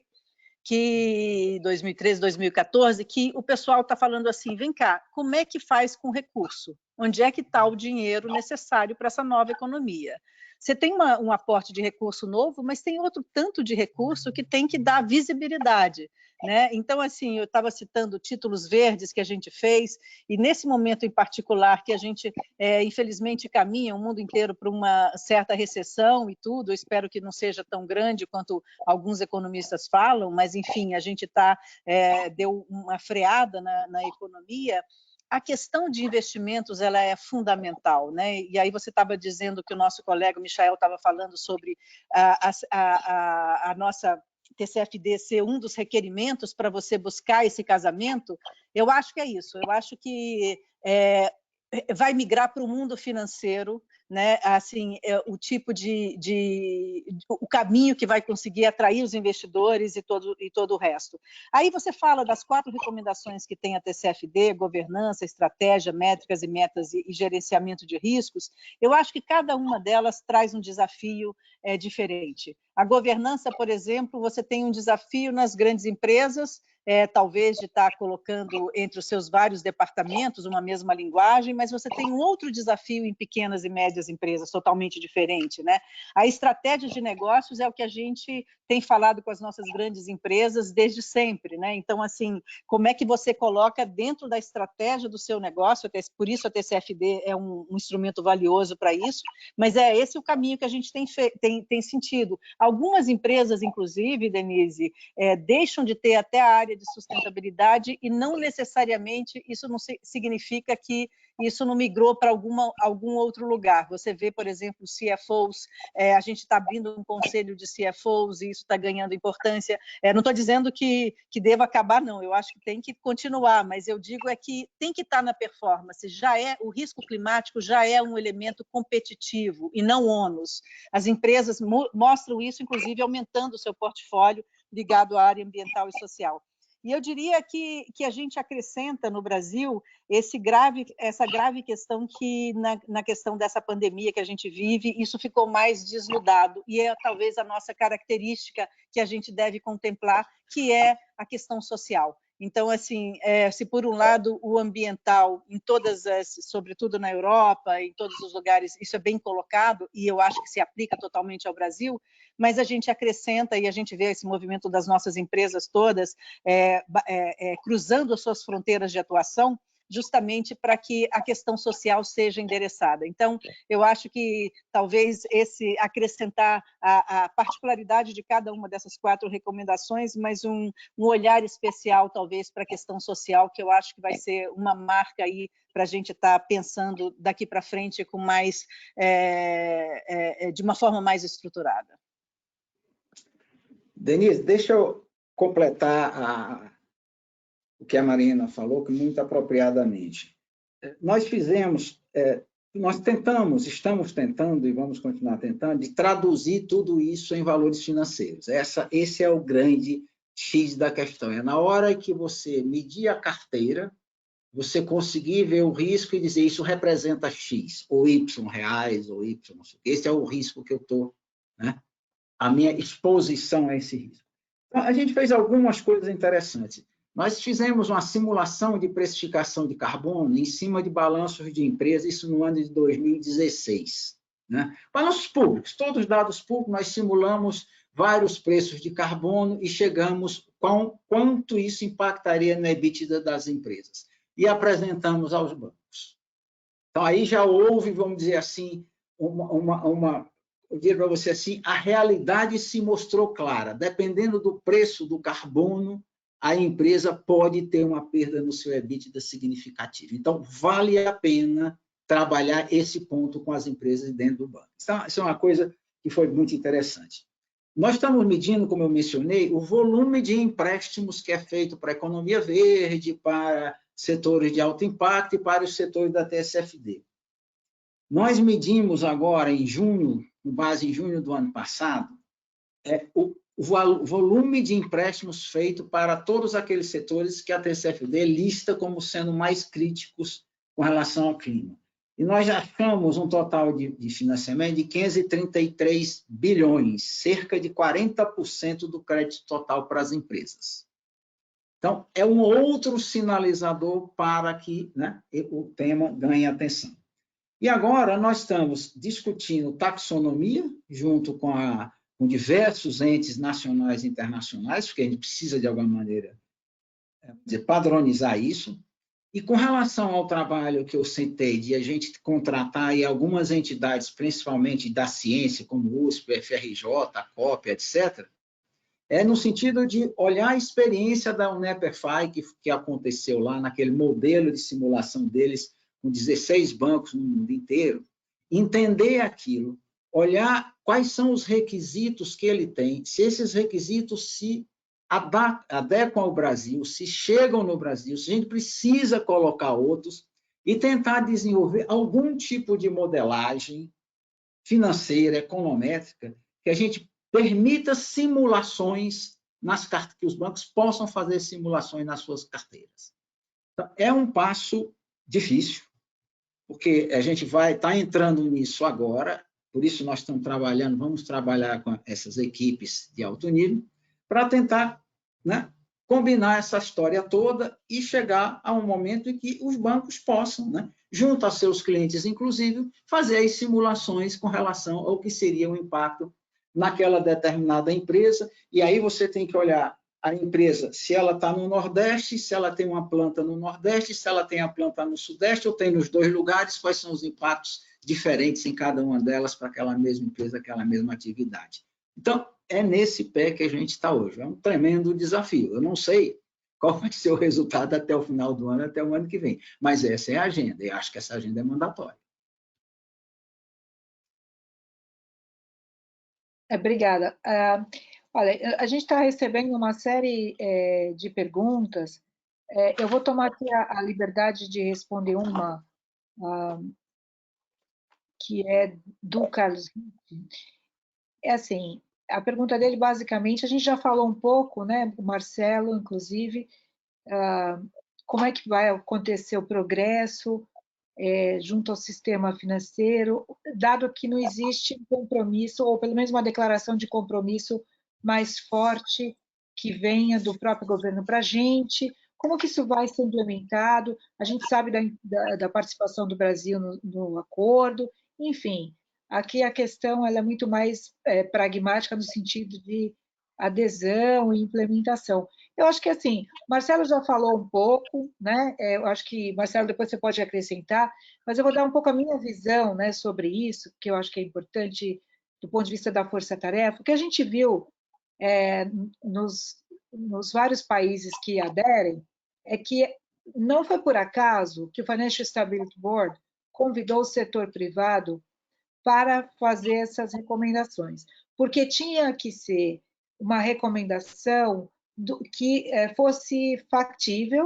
S5: que 2013, 2014, que o pessoal está falando assim, vem cá, como é que faz com recurso? Onde é que está o dinheiro necessário para essa nova economia? Você tem um aporte de recurso novo, mas tem outro tanto de recurso que tem que dar visibilidade, né? Então, assim, eu estava citando títulos verdes que a gente fez, e nesse momento em particular que a gente, infelizmente, caminha o mundo inteiro para uma certa recessão e tudo, eu espero que não seja tão grande quanto alguns economistas falam, mas, enfim, a gente deu uma freada na economia. A questão de investimentos ela é fundamental, né? E aí você estava dizendo que o nosso colega Michael estava falando sobre a nossa TCFD ser um dos requerimentos para você buscar esse casamento. Eu acho que é isso. Eu acho que vai migrar para o mundo financeiro, né? Assim, o tipo o caminho que vai conseguir atrair os investidores e todo o resto. Aí você fala das 4 recomendações que tem a TCFD: governança, estratégia, métricas e metas e gerenciamento de riscos. Eu acho que cada uma delas traz um desafio diferente. A governança, por exemplo, você tem um desafio nas grandes empresas, talvez de estar colocando entre os seus vários departamentos uma mesma linguagem, mas você tem um outro desafio em pequenas e médias empresas, totalmente diferente, né? A estratégia de negócios é o que a gente tem falado com as nossas grandes empresas desde sempre, né? Então, assim, como é que você coloca dentro da estratégia do seu negócio, por isso a TCFD é um instrumento valioso para isso, mas é esse o caminho que a gente tem sentido. Algumas empresas, inclusive, Denise, deixam de ter até a área de sustentabilidade e não necessariamente isso não significa que isso não migrou para algum outro lugar. Você vê, por exemplo, CFOs, a gente está abrindo um conselho de CFOs e isso está ganhando importância. Não estou dizendo que deva acabar, não, eu acho que tem que continuar, mas eu digo que tem que estar na performance, o risco climático já é um elemento competitivo e não ônus. As empresas mostram isso, inclusive, aumentando o seu portfólio ligado à área ambiental e social. E eu diria que a gente acrescenta no Brasil essa grave questão que, na questão dessa pandemia que a gente vive, isso ficou mais desnudado, e é talvez a nossa característica que a gente deve contemplar, que é a questão social. Então, assim, se por um lado o ambiental, sobretudo na Europa, em todos os lugares, isso é bem colocado, e eu acho que se aplica totalmente ao Brasil, mas a gente acrescenta, e a gente vê esse movimento das nossas empresas todas cruzando as suas fronteiras de atuação, justamente para que a questão social seja endereçada. Então, eu acho que talvez acrescentar a particularidade de cada uma dessas 4 recomendações, mas um olhar especial, talvez, para a questão social, que eu acho que vai ser uma marca aí para a gente estar pensando daqui para frente com mais, de uma forma mais estruturada.
S7: Denise, deixa eu completar o que a Marina falou, que muito apropriadamente. Nós estamos tentando e vamos continuar tentando, de traduzir tudo isso em valores financeiros. Esse é o grande X da questão. É na hora que você medir a carteira, você conseguir ver o risco e dizer isso representa X, ou Y reais, ou Y, não sei. Esse é o risco que eu estou, né? A minha exposição a esse risco. Então, a gente fez algumas coisas interessantes. Nós fizemos uma simulação de precificação de carbono em cima de balanços de empresas, isso no ano de 2016. Né? Balanços públicos, todos os dados públicos, nós simulamos vários preços de carbono e chegamos com quanto isso impactaria na EBITDA das empresas. E apresentamos aos bancos. Então, aí já houve, vamos dizer assim, eu diria para você assim, a realidade se mostrou clara. Dependendo do preço do carbono, a empresa pode ter uma perda no seu EBITDA significativa. Então, vale a pena trabalhar esse ponto com as empresas dentro do banco. Então, isso é uma coisa que foi muito interessante. Nós estamos medindo, como eu mencionei, o volume de empréstimos que é feito para a economia verde, para setores de alto impacto e para os setores da TSFD. Nós medimos agora, em junho, com base em junho do ano passado, o volume de empréstimos feito para todos aqueles setores que a TCFD lista como sendo mais críticos com relação ao clima. E nós achamos um total de financiamento de 533 bilhões, cerca de 40% do crédito total para as empresas. Então, é um outro sinalizador para que, né, o tema ganhe atenção. E agora nós estamos discutindo taxonomia, junto com diversos entes nacionais e internacionais, porque a gente precisa, de alguma maneira, padronizar isso. E com relação ao trabalho que eu citei, de a gente contratar aí algumas entidades, principalmente da ciência, como o USP, FRJ, a COP, etc., é no sentido de olhar a experiência da UNEP-FI que aconteceu lá, naquele modelo de simulação deles, com 16 bancos no mundo inteiro, entender aquilo, olhar quais são os requisitos que ele tem, se esses requisitos se adequam ao Brasil, se chegam no Brasil, se a gente precisa colocar outros, e tentar desenvolver algum tipo de modelagem financeira, econométrica, que a gente permita simulações que os bancos possam fazer simulações nas suas carteiras. Então, é um passo difícil, porque a gente vai estar entrando nisso agora, por isso nós estamos trabalhando, vamos trabalhar com essas equipes de alto nível, para tentar, né, combinar essa história toda e chegar a um momento em que os bancos possam, né, junto a seus clientes, inclusive, fazer as simulações com relação ao que seria o impacto naquela determinada empresa, e aí você tem que olhar a empresa, se ela está no Nordeste, se ela tem uma planta no Nordeste, se ela tem a planta no Sudeste, ou tem nos dois lugares, quais são os impactos diferentes em cada uma delas para aquela mesma empresa, aquela mesma atividade. Então, é nesse pé que a gente está hoje. É um tremendo desafio. Eu não sei qual vai ser o resultado até o final do ano, até o ano que vem, mas essa é a agenda, e acho que essa agenda é mandatória.
S1: Obrigada. Olha, a gente está recebendo uma série de perguntas. Eu vou tomar aqui a liberdade de responder uma, que é do Carlos. É assim, a pergunta dele, basicamente, a gente já falou um pouco, né, o Marcelo, inclusive, como é que vai acontecer o progresso junto ao sistema financeiro, dado que não existe um compromisso, ou pelo menos uma declaração de compromisso mais forte que venha do próprio governo para a gente, como que isso vai ser implementado? A gente sabe da participação do Brasil no acordo, enfim, aqui a questão ela é muito mais pragmática no sentido de adesão e implementação. Eu acho que, assim, Marcelo já falou um pouco, né? Eu acho que, Marcelo, depois você pode acrescentar, mas eu vou dar um pouco a minha visão, né, sobre isso, que eu acho que é importante do ponto de vista da força-tarefa. O que a gente viu nos vários países que aderem é que não foi por acaso que o Financial Stability Board convidou o setor privado para fazer essas recomendações, porque tinha que ser uma recomendação que fosse factível,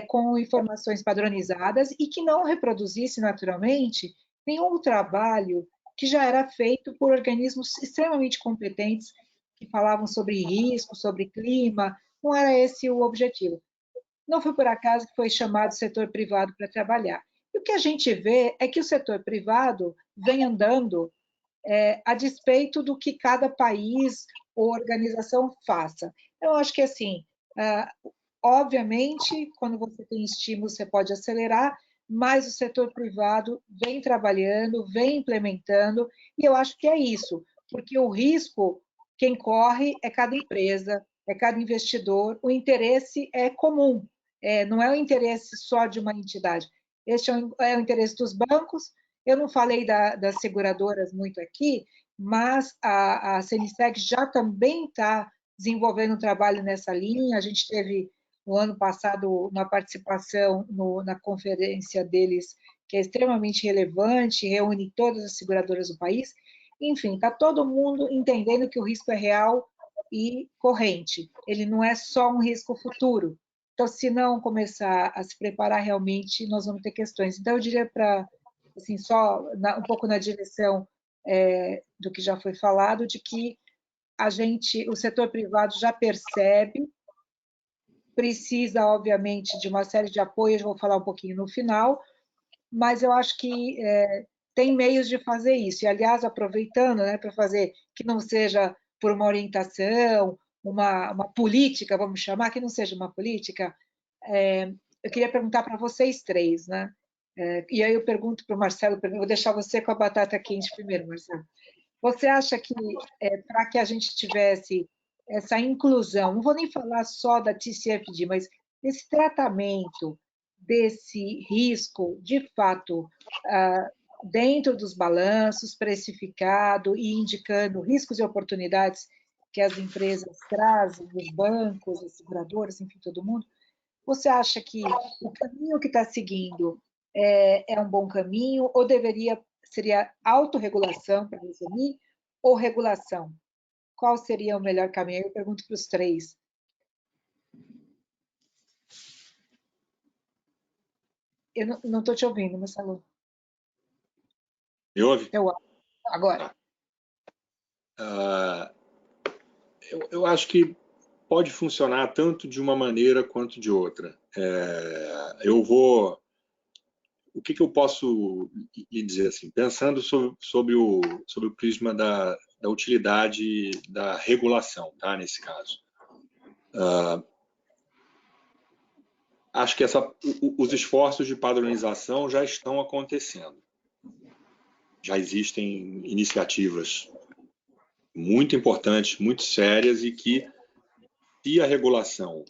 S1: com informações padronizadas e que não reproduzisse naturalmente nenhum trabalho que já era feito por organismos extremamente competentes que falavam sobre risco, sobre clima, não era esse o objetivo. Não foi por acaso que foi chamado o setor privado para trabalhar. E o que a gente vê é que o setor privado vem andando a despeito do que cada país ou organização faça. Eu acho que, assim, obviamente, quando você tem estímulo, você pode acelerar, mas o setor privado vem trabalhando, vem implementando, e eu acho que é isso, porque o risco, quem corre é cada empresa, é cada investidor, o interesse é comum, não é o interesse só de uma entidade. Este é o interesse dos bancos. Eu não falei das seguradoras muito aqui, mas a CNSEC já também está desenvolvendo um trabalho nessa linha. A gente teve, no ano passado, uma participação na conferência deles, que é extremamente relevante, reúne todas as seguradoras do país. Enfim, está todo mundo entendendo que o risco é real e corrente. Ele não é só um risco futuro. Então, se não começar a se preparar realmente, nós vamos ter questões. Então, eu diria para, assim, só um pouco na direção do que já foi falado, de que o setor privado já percebe, precisa, obviamente, de uma série de apoios, vou falar um pouquinho no final, mas eu acho que tem meios de fazer isso. E, aliás, aproveitando, né, para fazer que não seja por uma orientação, uma política, vamos chamar, que não seja uma política, eu queria perguntar para vocês três, né? E aí eu pergunto para o Marcelo, vou deixar você com a batata quente primeiro, Marcelo. Você acha que, para que a gente tivesse essa inclusão, não vou nem falar só da TCFD, mas esse tratamento desse risco, de fato, dentro dos balanços, precificado e indicando riscos e oportunidades que as empresas trazem, os bancos, as seguradoras, enfim, todo mundo, você acha que o caminho que está seguindo é um bom caminho ou seria autorregulação, para resumir, ou regulação? Qual seria o melhor caminho? Eu pergunto para os três. Eu não estou te ouvindo, Marcelo.
S4: Me ouve?
S1: Agora.
S4: Eu acho que pode funcionar tanto de uma maneira quanto de outra. O que eu posso lhe dizer assim, pensando sobre o prisma da utilidade da regulação, tá? Nesse caso, acho que os esforços de padronização já estão acontecendo. Já existem iniciativas muito importantes, muito sérias, e que, se a regulação,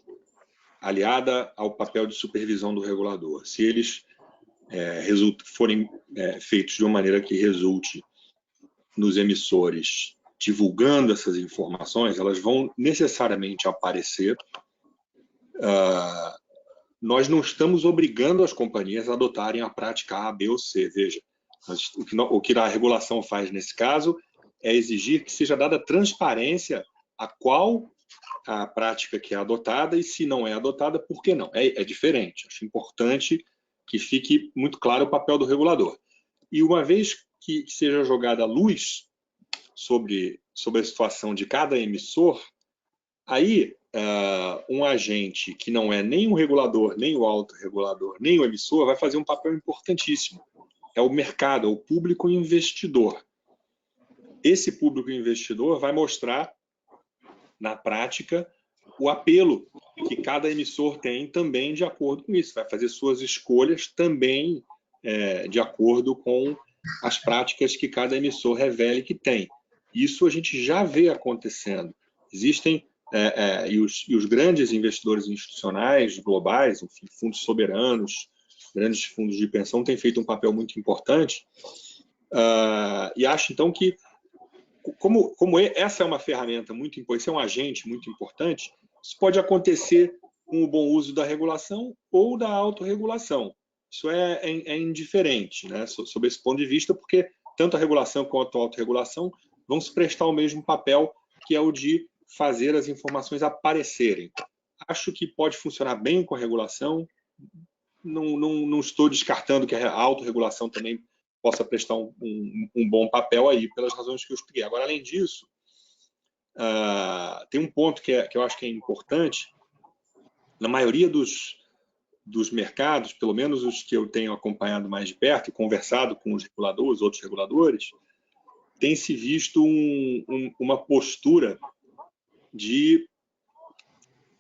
S4: aliada ao papel de supervisão do regulador, se eles forem feitos de uma maneira que resulte nos emissores divulgando essas informações, elas vão necessariamente aparecer. Nós não estamos obrigando as companhias a adotarem a prática A, B ou C. Veja, o que a regulação faz nesse caso é exigir que seja dada transparência a qual a prática que é adotada, e se não é adotada, por que não? É diferente. Acho importante que fique muito claro o papel do regulador. E uma vez que seja jogada a luz sobre a situação de cada emissor, aí um agente que não é nem o regulador, nem o autorregulador, nem o emissor, vai fazer um papel importantíssimo. É o mercado, é o público investidor. Esse público investidor vai mostrar, na prática, o apelo que cada emissor tem também de acordo com isso. Vai fazer suas escolhas também de acordo com as práticas que cada emissor revele que tem. Isso a gente já vê acontecendo. Existem, e os grandes investidores institucionais globais, enfim, fundos soberanos, grandes fundos de pensão, têm feito um papel muito importante. E acho, então, que como essa é uma ferramenta muito importante, esse é um agente muito importante, isso pode acontecer com o bom uso da regulação ou da autorregulação. Isso é indiferente, né, sob esse ponto de vista, porque tanto a regulação quanto a autorregulação vão se prestar o mesmo papel, que é o de fazer as informações aparecerem. Acho que pode funcionar bem com a regulação, não estou descartando que a autorregulação também possa prestar um bom papel aí, pelas razões que eu expliquei. Agora, além disso, tem um ponto que eu acho que é importante. Na maioria dos mercados, pelo menos os que eu tenho acompanhado mais de perto e conversado com os reguladores, outros reguladores, tem se visto uma postura de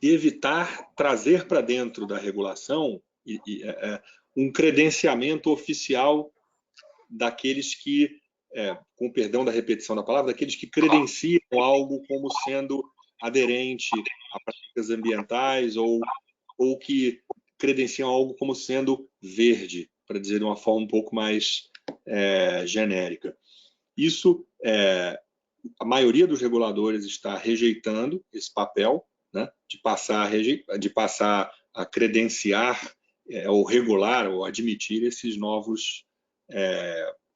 S4: evitar trazer para dentro da regulação um credenciamento oficial daqueles que, com perdão da repetição da palavra, daqueles que credenciam algo como sendo aderente a práticas ambientais ou que credenciam algo como sendo verde, para dizer de uma forma um pouco mais genérica. Isso a maioria dos reguladores está rejeitando esse papel, né, de passar a credenciar ou regular ou admitir esses novos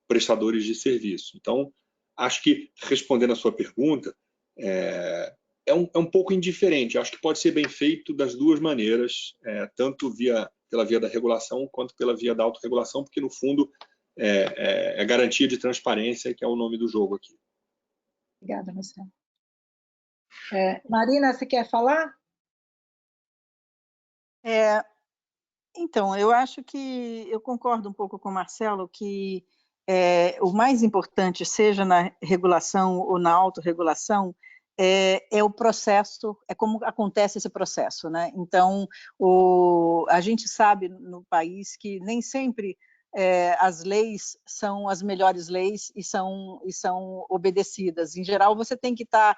S4: prestadores de serviço. Então, acho que, respondendo a sua pergunta, é um pouco indiferente. Acho que pode ser bem feito das duas maneiras, tanto pela via da regulação quanto pela via da autorregulação, porque, no fundo, é garantia de transparência, que é o nome do jogo aqui.
S1: Obrigada, Marcelo. Marina, você quer falar?
S5: Então, eu acho que eu concordo um pouco com o Marcelo que o mais importante, seja na regulação ou na autorregulação, é o processo, é como acontece esse processo, né? Então, a gente sabe no país que nem sempre as leis são as melhores leis e são obedecidas. Em geral, você tem que estar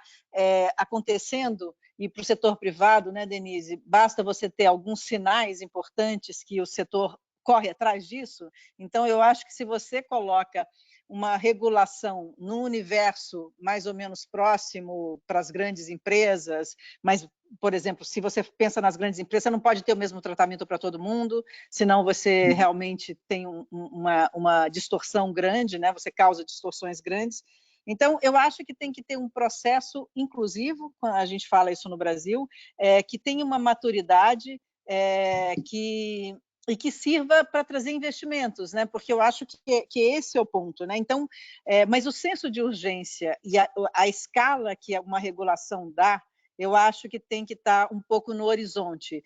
S5: acontecendo, e para o setor privado, né, Denise, basta você ter alguns sinais importantes que o setor corre atrás disso. Então, eu acho que se você coloca uma regulação num universo mais ou menos próximo para as grandes empresas, mas, por exemplo, se você pensa nas grandes empresas, você não pode ter o mesmo tratamento para todo mundo, senão você realmente tem uma distorção grande, né? Você causa distorções grandes. Então, eu acho que tem que ter um processo inclusivo, quando a gente fala isso no Brasil, que tenha uma maturidade, e que sirva para trazer investimentos, né? Porque eu acho que esse é o ponto, né? Então, mas o senso de urgência e a escala que uma regulação dá, eu acho que tem que estar um pouco no horizonte.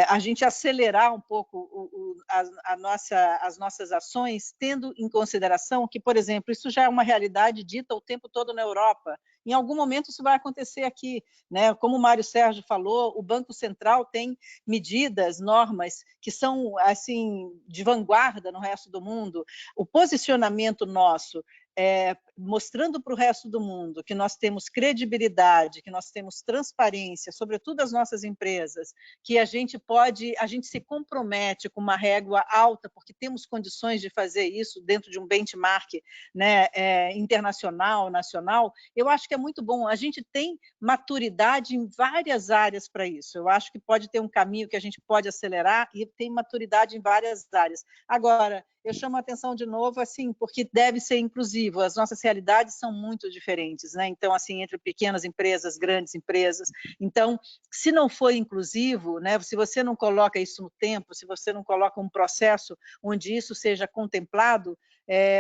S5: A gente acelerar um pouco as nossas ações, tendo em consideração que, por exemplo, isso já é uma realidade dita o tempo todo na Europa. Em algum momento isso vai acontecer aqui, né? Como o Mário Sérgio falou, o Banco Central tem medidas, normas que são assim de vanguarda no resto do mundo. O posicionamento nosso mostrando para o resto do mundo que nós temos credibilidade, que nós temos transparência, sobretudo as nossas empresas, que a gente se compromete com uma régua alta, porque temos condições de fazer isso dentro de um benchmark, né, internacional, nacional. Eu acho que é muito bom. A gente tem maturidade em várias áreas para isso. Eu acho que pode ter um caminho que a gente pode acelerar e tem maturidade em várias áreas. Agora, eu chamo a atenção de novo, assim, porque deve ser inclusivo. As nossas realidades são muito diferentes, né? Então, assim, entre pequenas empresas, grandes empresas. Então, se não for inclusivo, né? Se você não coloca isso no tempo, se você não coloca um processo onde isso seja contemplado,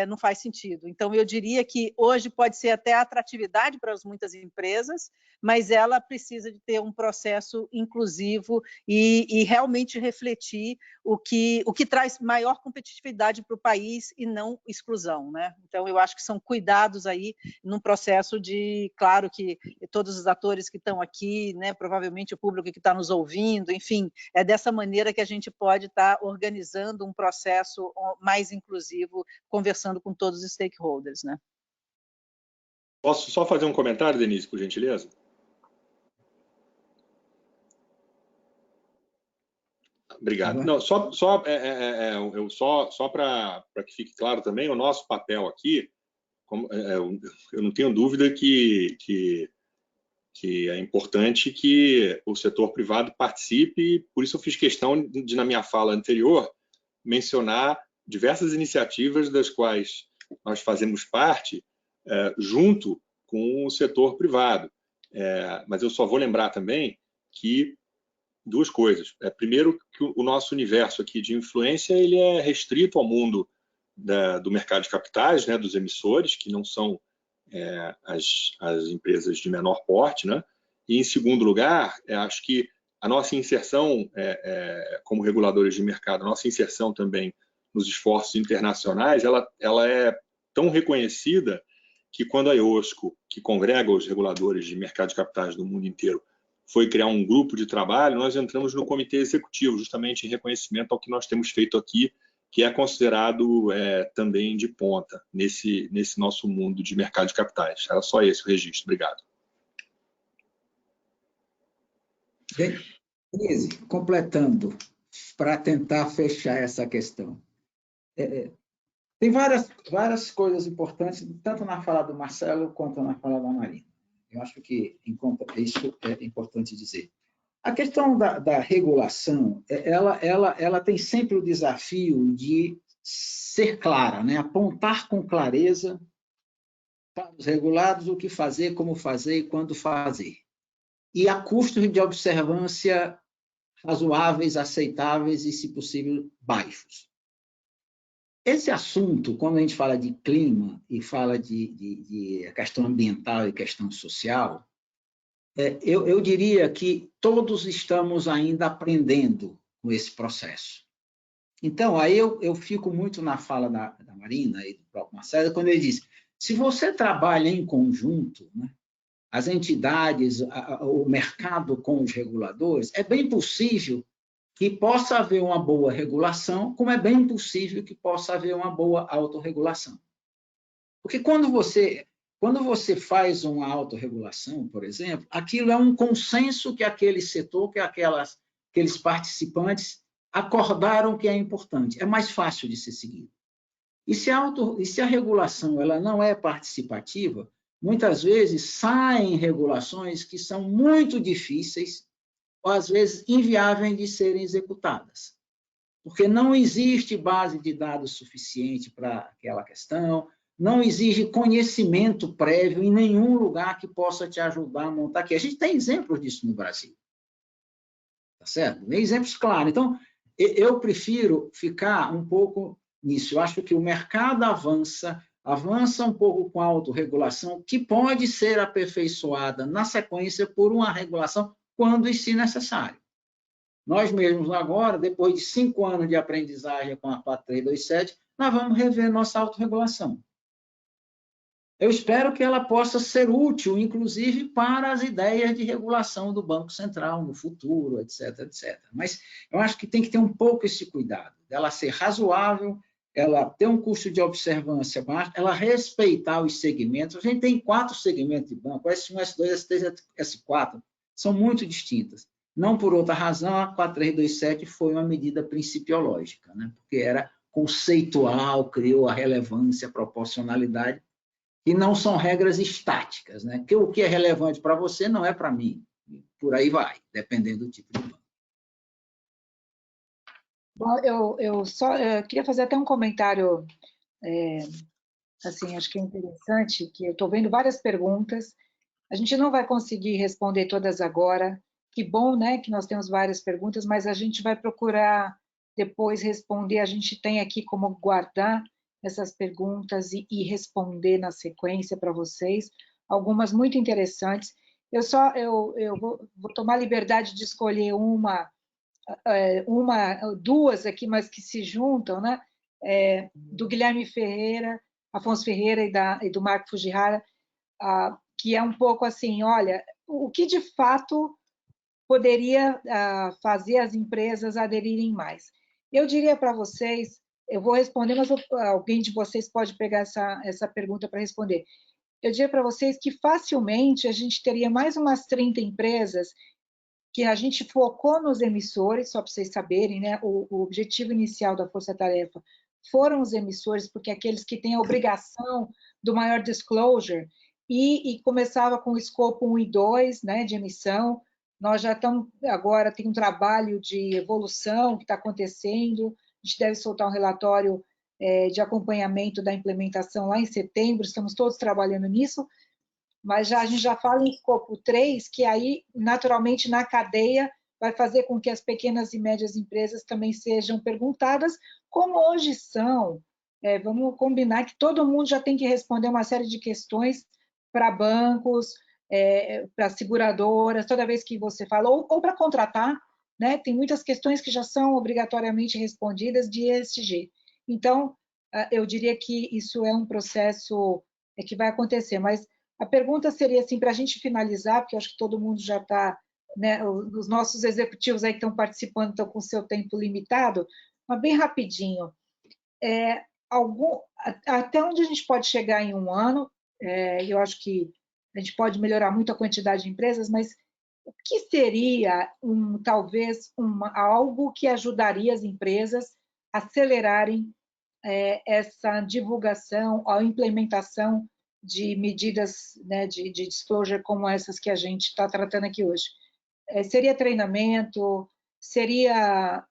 S5: não faz sentido. Então, eu diria que hoje pode ser até atratividade para muitas empresas, mas ela precisa de ter um processo inclusivo e realmente refletir o que traz maior competitividade para o país e não exclusão, né? Então, eu acho que são cuidados aí num processo de, claro que todos os atores que estão aqui, né, provavelmente o público que está nos ouvindo, enfim, é dessa maneira que a gente pode estar organizando um processo mais inclusivo, conversando com todos os stakeholders, né?
S4: Posso só fazer um comentário, Denise, por gentileza? Obrigado. Não, só para que fique claro também, o nosso papel aqui, eu não tenho dúvida que é importante que o setor privado participe, por isso eu fiz questão de, na minha fala anterior, mencionar diversas iniciativas das quais nós fazemos parte, junto com o setor privado. Mas eu só vou lembrar também que duas coisas. Primeiro, que o nosso universo aqui de influência ele é restrito ao mundo do mercado de capitais, né, dos emissores, que não são as empresas de menor porte, né? E, em segundo lugar, acho que a nossa inserção como reguladores de mercado, a nossa inserção também nos esforços internacionais, ela é tão reconhecida que quando a IOSCO, que congrega os reguladores de mercado de capitais do mundo inteiro, foi criar um grupo de trabalho, nós entramos no comitê executivo, justamente em reconhecimento ao que nós temos feito aqui, que é considerado também de ponta nesse nosso mundo de mercado de capitais. Era só esse o registro. Obrigado.
S7: Denise, completando, para tentar fechar essa questão. Tem várias coisas importantes, tanto na fala do Marcelo quanto na fala da Marina. Eu acho que isso é importante dizer. A questão da regulação, ela tem sempre o desafio de ser clara, né? Apontar com clareza para os regulados o que fazer, como fazer e quando fazer. E a custos de observância razoáveis, aceitáveis e, se possível, baixos. Esse assunto, quando a gente fala de clima e fala de questão ambiental e questão social, eu diria que todos estamos ainda aprendendo com esse processo. Então, aí eu fico muito na fala da Marina e do próprio Marcelo, quando ele diz, se você trabalha em conjunto, né, as entidades, o mercado com os reguladores, é bem possível que possa haver uma boa regulação, como é bem possível que possa haver uma boa autorregulação. Porque quando você faz uma autorregulação, por exemplo, aquilo é um consenso que aquele setor, que aqueles participantes acordaram que é importante. É mais fácil de ser seguido. E se a regulação ela não é participativa, muitas vezes saem regulações que são muito difíceis, ou às vezes inviáveis de serem executadas. Porque não existe base de dados suficiente para aquela questão, não exige conhecimento prévio em nenhum lugar que possa te ajudar a montar aqui. A gente tem exemplos disso no Brasil. Tá certo? Tem exemplos claros. Então, eu prefiro ficar um pouco nisso. Eu acho que o mercado avança um pouco com a autorregulação, que pode ser aperfeiçoada na sequência por uma regulação quando e se necessário. Nós mesmos agora, depois de 5 anos de aprendizagem com a 4327, nós vamos rever nossa autorregulação. Eu espero que ela possa ser útil, inclusive, para as ideias de regulação do Banco Central no futuro, etc., etc. Mas eu acho que tem que ter um pouco esse cuidado, dela ser razoável, ela ter um custo de observância baixo, ela respeitar os segmentos. A gente tem 4 segmentos de banco, S1, S2, S3, S4, são muito distintas. Não por outra razão, a 4327 foi uma medida principiológica, né? Porque era conceitual, criou a relevância, a proporcionalidade, e não são regras estáticas, né? Que o que é relevante para você não é para mim. Por aí vai, dependendo do tipo de banco.
S1: Bom, eu queria fazer até um comentário, assim, acho que é interessante, que eu estou vendo várias perguntas. A gente não vai conseguir responder todas agora. Que bom, né, que nós temos várias perguntas, mas a gente vai procurar depois responder. A gente tem aqui como guardar essas perguntas e responder na sequência para vocês, algumas muito interessantes. Eu vou tomar liberdade de escolher duas aqui, mas que se juntam, né? Do Guilherme Ferreira, Afonso Ferreira e do Marco Fujihara, que é um pouco assim, olha, o que de fato poderia fazer as empresas aderirem mais? Eu diria para vocês, eu vou responder, mas alguém de vocês pode pegar essa pergunta para responder. Eu diria para vocês que facilmente a gente teria mais umas 30 empresas que a gente focou nos emissores, só para vocês saberem, né? O objetivo inicial da Força Tarefa foram os emissores, porque aqueles que têm a obrigação do maior disclosure, e começava com o escopo 1 e 2, né, de emissão. Nós já estamos, agora tem um trabalho de evolução que está acontecendo, a gente deve soltar um relatório de acompanhamento da implementação lá em setembro, estamos todos trabalhando nisso, mas a gente já fala em escopo 3, que aí, naturalmente, na cadeia, vai fazer com que as pequenas e médias empresas também sejam perguntadas, como hoje são. Vamos combinar que todo mundo já tem que responder uma série de questões para bancos, para seguradoras, toda vez que você fala, ou para contratar, né? Tem muitas questões que já são obrigatoriamente respondidas de ESG. Então, eu diria que isso é um processo que vai acontecer, mas a pergunta seria assim, para a gente finalizar, porque eu acho que todo mundo já está, né, os nossos executivos aí que estão participando estão com o seu tempo limitado, mas bem rapidinho. Até onde a gente pode chegar em um ano? Eu acho que a gente pode melhorar muito a quantidade de empresas, mas o que seria, talvez, algo que ajudaria as empresas a acelerarem essa divulgação, a implementação de medidas, né, de disclosure como essas que a gente está tratando aqui hoje? Seria treinamento? Seria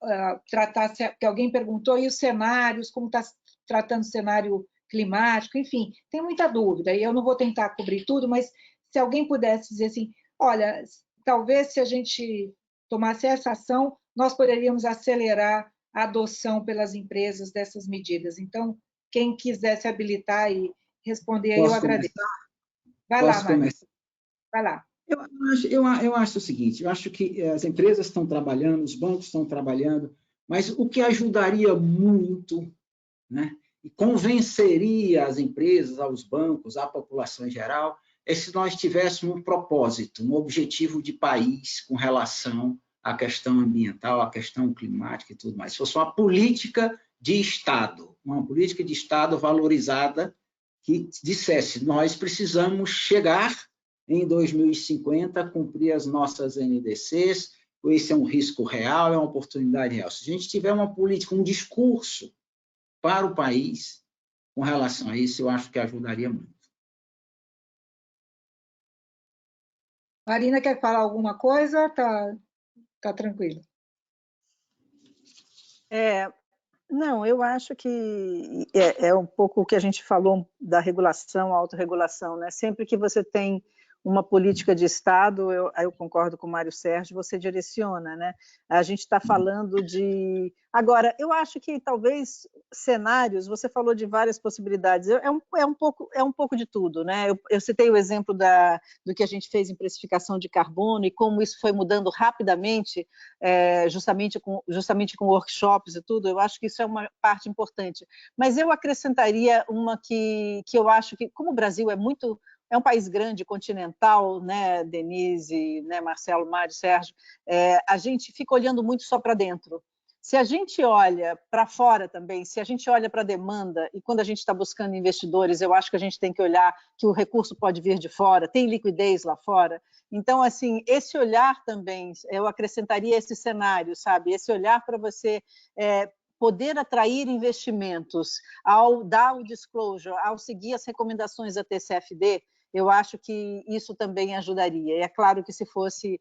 S1: tratar, que alguém perguntou, e os cenários, como está tratando o cenário climático? Enfim, tem muita dúvida, e eu não vou tentar cobrir tudo, mas se alguém pudesse dizer assim, olha, talvez se a gente tomasse essa ação, nós poderíamos acelerar a adoção pelas empresas dessas medidas. Então, quem quiser se habilitar e responder, aí eu agradeço. Vai lá, Mário. Vai lá.
S7: Eu acho o seguinte, eu acho que as empresas estão trabalhando, os bancos estão trabalhando, mas o que ajudaria muito, né, e convenceria as empresas, aos bancos, à população em geral, é se nós tivéssemos um propósito, um objetivo de país com relação à questão ambiental, à questão climática e tudo mais. Se fosse uma política de Estado, uma política de Estado valorizada, que dissesse, nós precisamos chegar em 2050, cumprir as nossas NDCs, esse é um risco real, é uma oportunidade real. Se a gente tiver uma política, um discurso para o país com relação a isso, eu acho que ajudaria muito.
S1: Marina, quer falar alguma coisa? Tá tranquilo.
S5: Não, eu acho que é um pouco o que a gente falou da regulação, autorregulação, né? Sempre que você tem uma política de Estado, eu concordo com o Mário Sérgio, você direciona, né? A gente está falando de... Agora, eu acho que talvez cenários, você falou de várias possibilidades, é um pouco de tudo, né? Eu citei o exemplo do que a gente fez em precificação de carbono e como isso foi mudando rapidamente, justamente com workshops e tudo, eu acho que isso é uma parte importante. Mas eu acrescentaria uma que eu acho que, como o Brasil é um país grande, continental, né, Denise, né, Marcelo, Mário, Sérgio, a gente fica olhando muito só para dentro. Se a gente olha para fora também, se a gente olha para a demanda, e quando a gente está buscando investidores, eu acho que a gente tem que olhar que o recurso pode vir de fora, tem liquidez lá fora. Então, assim, esse olhar também, eu acrescentaria esse cenário, sabe? Esse olhar para você poder atrair investimentos ao dar o disclosure, ao seguir as recomendações da TCFD, eu acho que isso também ajudaria. E é claro que se fosse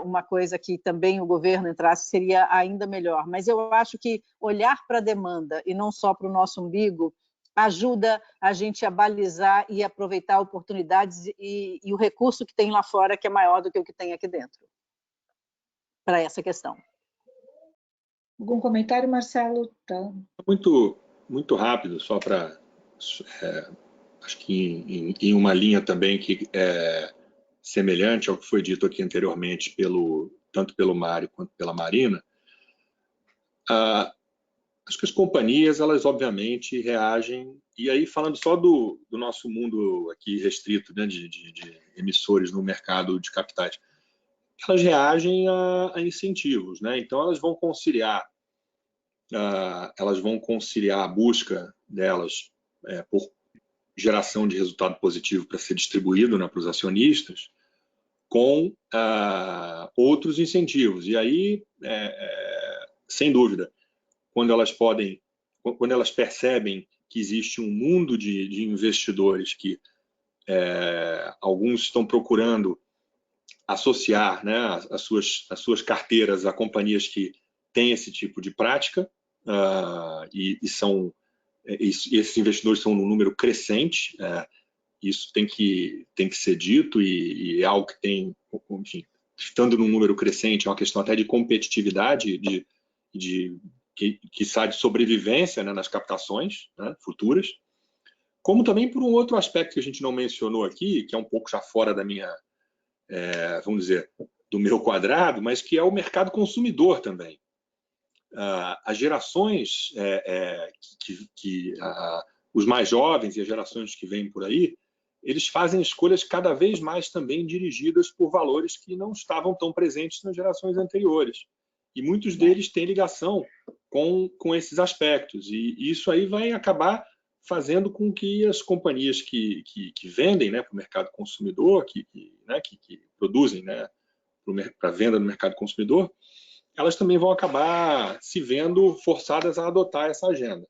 S5: uma coisa que também o governo entrasse, seria ainda melhor. Mas eu acho que olhar para a demanda e não só para o nosso umbigo ajuda a gente a balizar e aproveitar oportunidades e o recurso que tem lá fora, que é maior do que o que tem aqui dentro, para essa questão.
S1: Algum comentário, Marcelo? Tá.
S4: Muito rápido, só para... acho que em uma linha também que é semelhante ao que foi dito aqui anteriormente, tanto pelo Mário quanto pela Marina, acho que as companhias, elas obviamente reagem, e aí falando só do nosso mundo aqui restrito, né, de emissores no mercado de capitais, elas reagem a incentivos, né? Então elas vão conciliar a busca delas por geração de resultado positivo para ser distribuído, né, para os acionistas, com outros incentivos. E aí, sem dúvida, quando elas percebem que existe um mundo de investidores que alguns estão procurando associar, né, as suas carteiras a companhias que têm esse tipo de prática, e esses investidores são num número crescente, isso tem que ser dito, e é algo que tem, enfim, estando num número crescente, é uma questão até de competitividade, que sai de sobrevivência, né, nas captações, né, futuras, como também por um outro aspecto que a gente não mencionou aqui, que é um pouco já fora da minha, vamos dizer, do meu quadrado, mas que é o mercado consumidor também. As gerações os mais jovens e as gerações que vêm por aí, eles fazem escolhas cada vez mais também dirigidas por valores que não estavam tão presentes nas gerações anteriores. E muitos deles têm ligação com esses aspectos. E isso aí vai acabar fazendo com que as companhias que vendem, né, para o mercado consumidor, que produzem, né, para venda no mercado consumidor, elas também vão acabar se vendo forçadas a adotar essa agenda.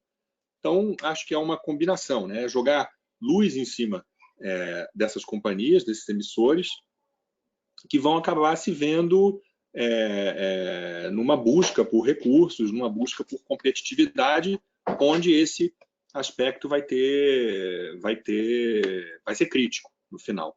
S4: Então, acho que é uma combinação, né? Jogar luz em cima dessas companhias, desses emissores, que vão acabar se vendo numa busca por recursos, numa busca por competitividade, onde esse aspecto vai ser crítico no final.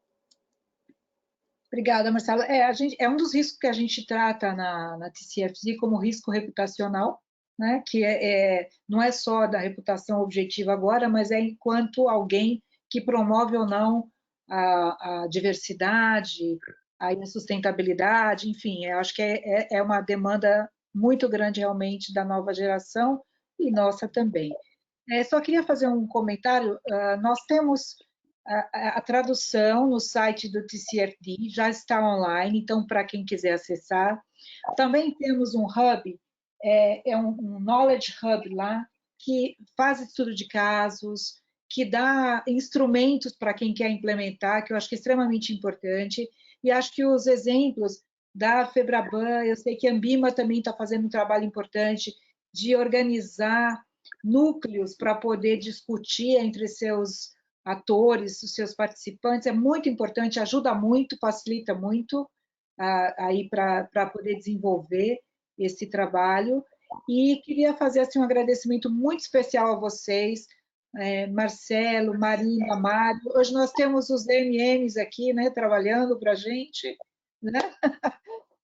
S1: Obrigada, Marcelo. É um dos riscos que a gente trata na TCFD como risco reputacional, né? Que não é só da reputação objetiva agora, mas é enquanto alguém que promove ou não a diversidade, a sustentabilidade, enfim, eu acho que é uma demanda muito grande realmente da nova geração e nossa também. Só queria fazer um comentário. Nós temos a tradução no site do TCFD, já está online, então, para quem quiser acessar. Também temos um hub, um Knowledge Hub lá, que faz estudo de casos, que dá instrumentos para quem quer implementar, que eu acho que é extremamente importante. E acho que os exemplos da FEBRABAN, eu sei que a Ambima também está fazendo um trabalho importante de organizar núcleos para poder discutir entre seus atores, os seus participantes, é muito importante, ajuda muito, facilita muito aí para poder desenvolver esse trabalho. E queria fazer assim, um agradecimento muito especial a vocês, Marcelo, Marina, Mário. Hoje nós temos os MMs aqui, né, trabalhando para a gente, né?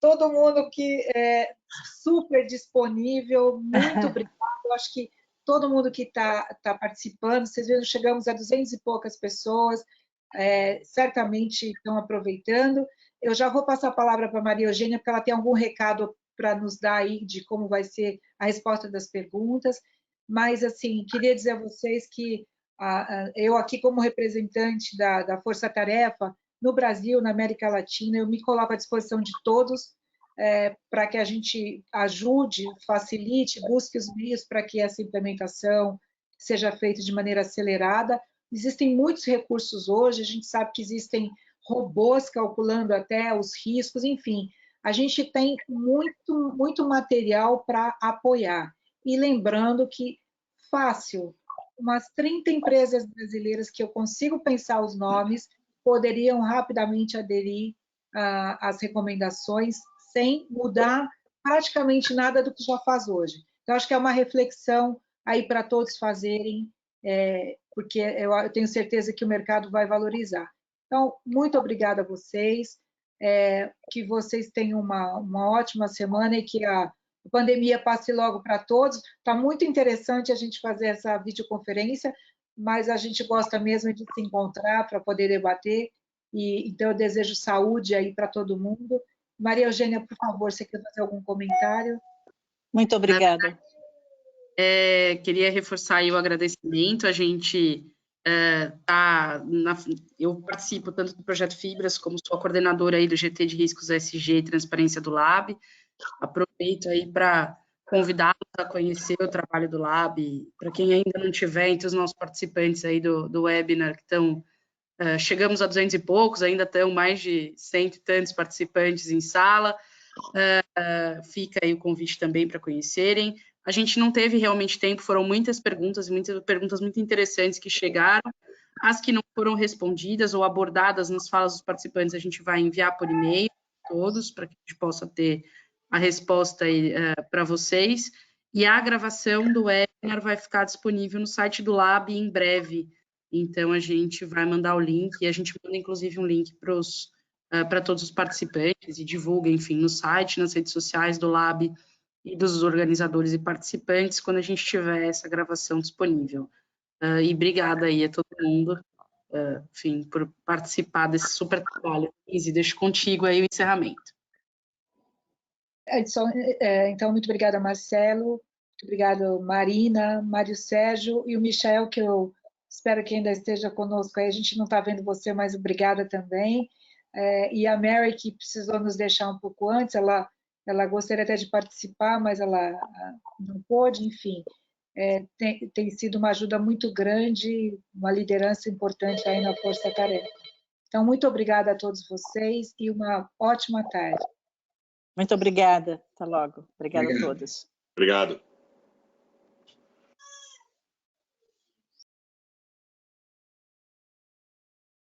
S1: Todo mundo que é super disponível, muito obrigado. Eu acho que todo mundo que está participando, vocês viram, chegamos a 200 e poucas pessoas, certamente estão aproveitando. Eu já vou passar a palavra para a Maria Eugênia, porque ela tem algum recado para nos dar aí de como vai ser a resposta das perguntas. Mas, assim, queria dizer a vocês que eu aqui, como representante da Força Tarefa, no Brasil, na América Latina, eu me coloco à disposição de todos para que a gente ajude, facilite, busque os meios para que essa implementação seja feita de maneira acelerada. Existem muitos recursos hoje, a gente sabe que existem robôs calculando até os riscos, enfim, a gente tem muito, muito material para apoiar. E lembrando que, fácil, umas 30 empresas brasileiras que eu consigo pensar os nomes, poderiam rapidamente aderir às recomendações sem mudar praticamente nada do que já faz hoje. Então, acho que é uma reflexão aí para todos fazerem, porque eu tenho certeza que o mercado vai valorizar. Então, muito obrigada a vocês, que vocês tenham uma ótima semana e que a pandemia passe logo para todos. Está muito interessante a gente fazer essa videoconferência, mas a gente gosta mesmo de se encontrar para poder debater, então eu desejo saúde aí para todo mundo. Maria Eugênia, por favor, você quer fazer algum comentário?
S5: Muito obrigada.
S6: Queria reforçar aí o agradecimento, a gente eu participo tanto do Projeto Fibras, como sou a coordenadora aí do GT de Riscos SG e Transparência do Lab. Aproveito aí para convidá-los a conhecer o trabalho do Lab, para quem ainda não tiver, entre os nossos participantes aí do webinar, que estão, chegamos a 200 e poucos, ainda estão mais de 100 e tantos participantes em sala, fica aí o convite também para conhecerem. A gente não teve realmente tempo, foram muitas perguntas muito interessantes que chegaram. As que não foram respondidas ou abordadas nas falas dos participantes, a gente vai enviar por e-mail todos, para que a gente possa ter a resposta aí para vocês. E a gravação do webinar vai ficar disponível no site do Lab em breve. Então, a gente vai mandar o link, e a gente manda, inclusive, um link para todos os participantes e divulga, enfim, no site, nas redes sociais do Lab e dos organizadores e participantes, quando a gente tiver essa gravação disponível. E obrigada aí a todo mundo, enfim, por participar desse super trabalho. Izzy, deixo contigo aí o encerramento.
S1: Então, muito obrigada, Marcelo, muito obrigada, Marina, Mário Sérgio e o Michel, que eu espero que ainda esteja conosco aí, a gente não está vendo você, mas obrigada também. E a Mary, que precisou nos deixar um pouco antes, ela gostaria até de participar, mas ela não pôde, enfim. Tem sido uma ajuda muito grande, uma liderança importante aí na Força Tarefa. Então, muito obrigada a todos vocês e uma ótima tarde.
S5: Muito obrigada. Até logo. Obrigada a todos.
S4: Obrigado.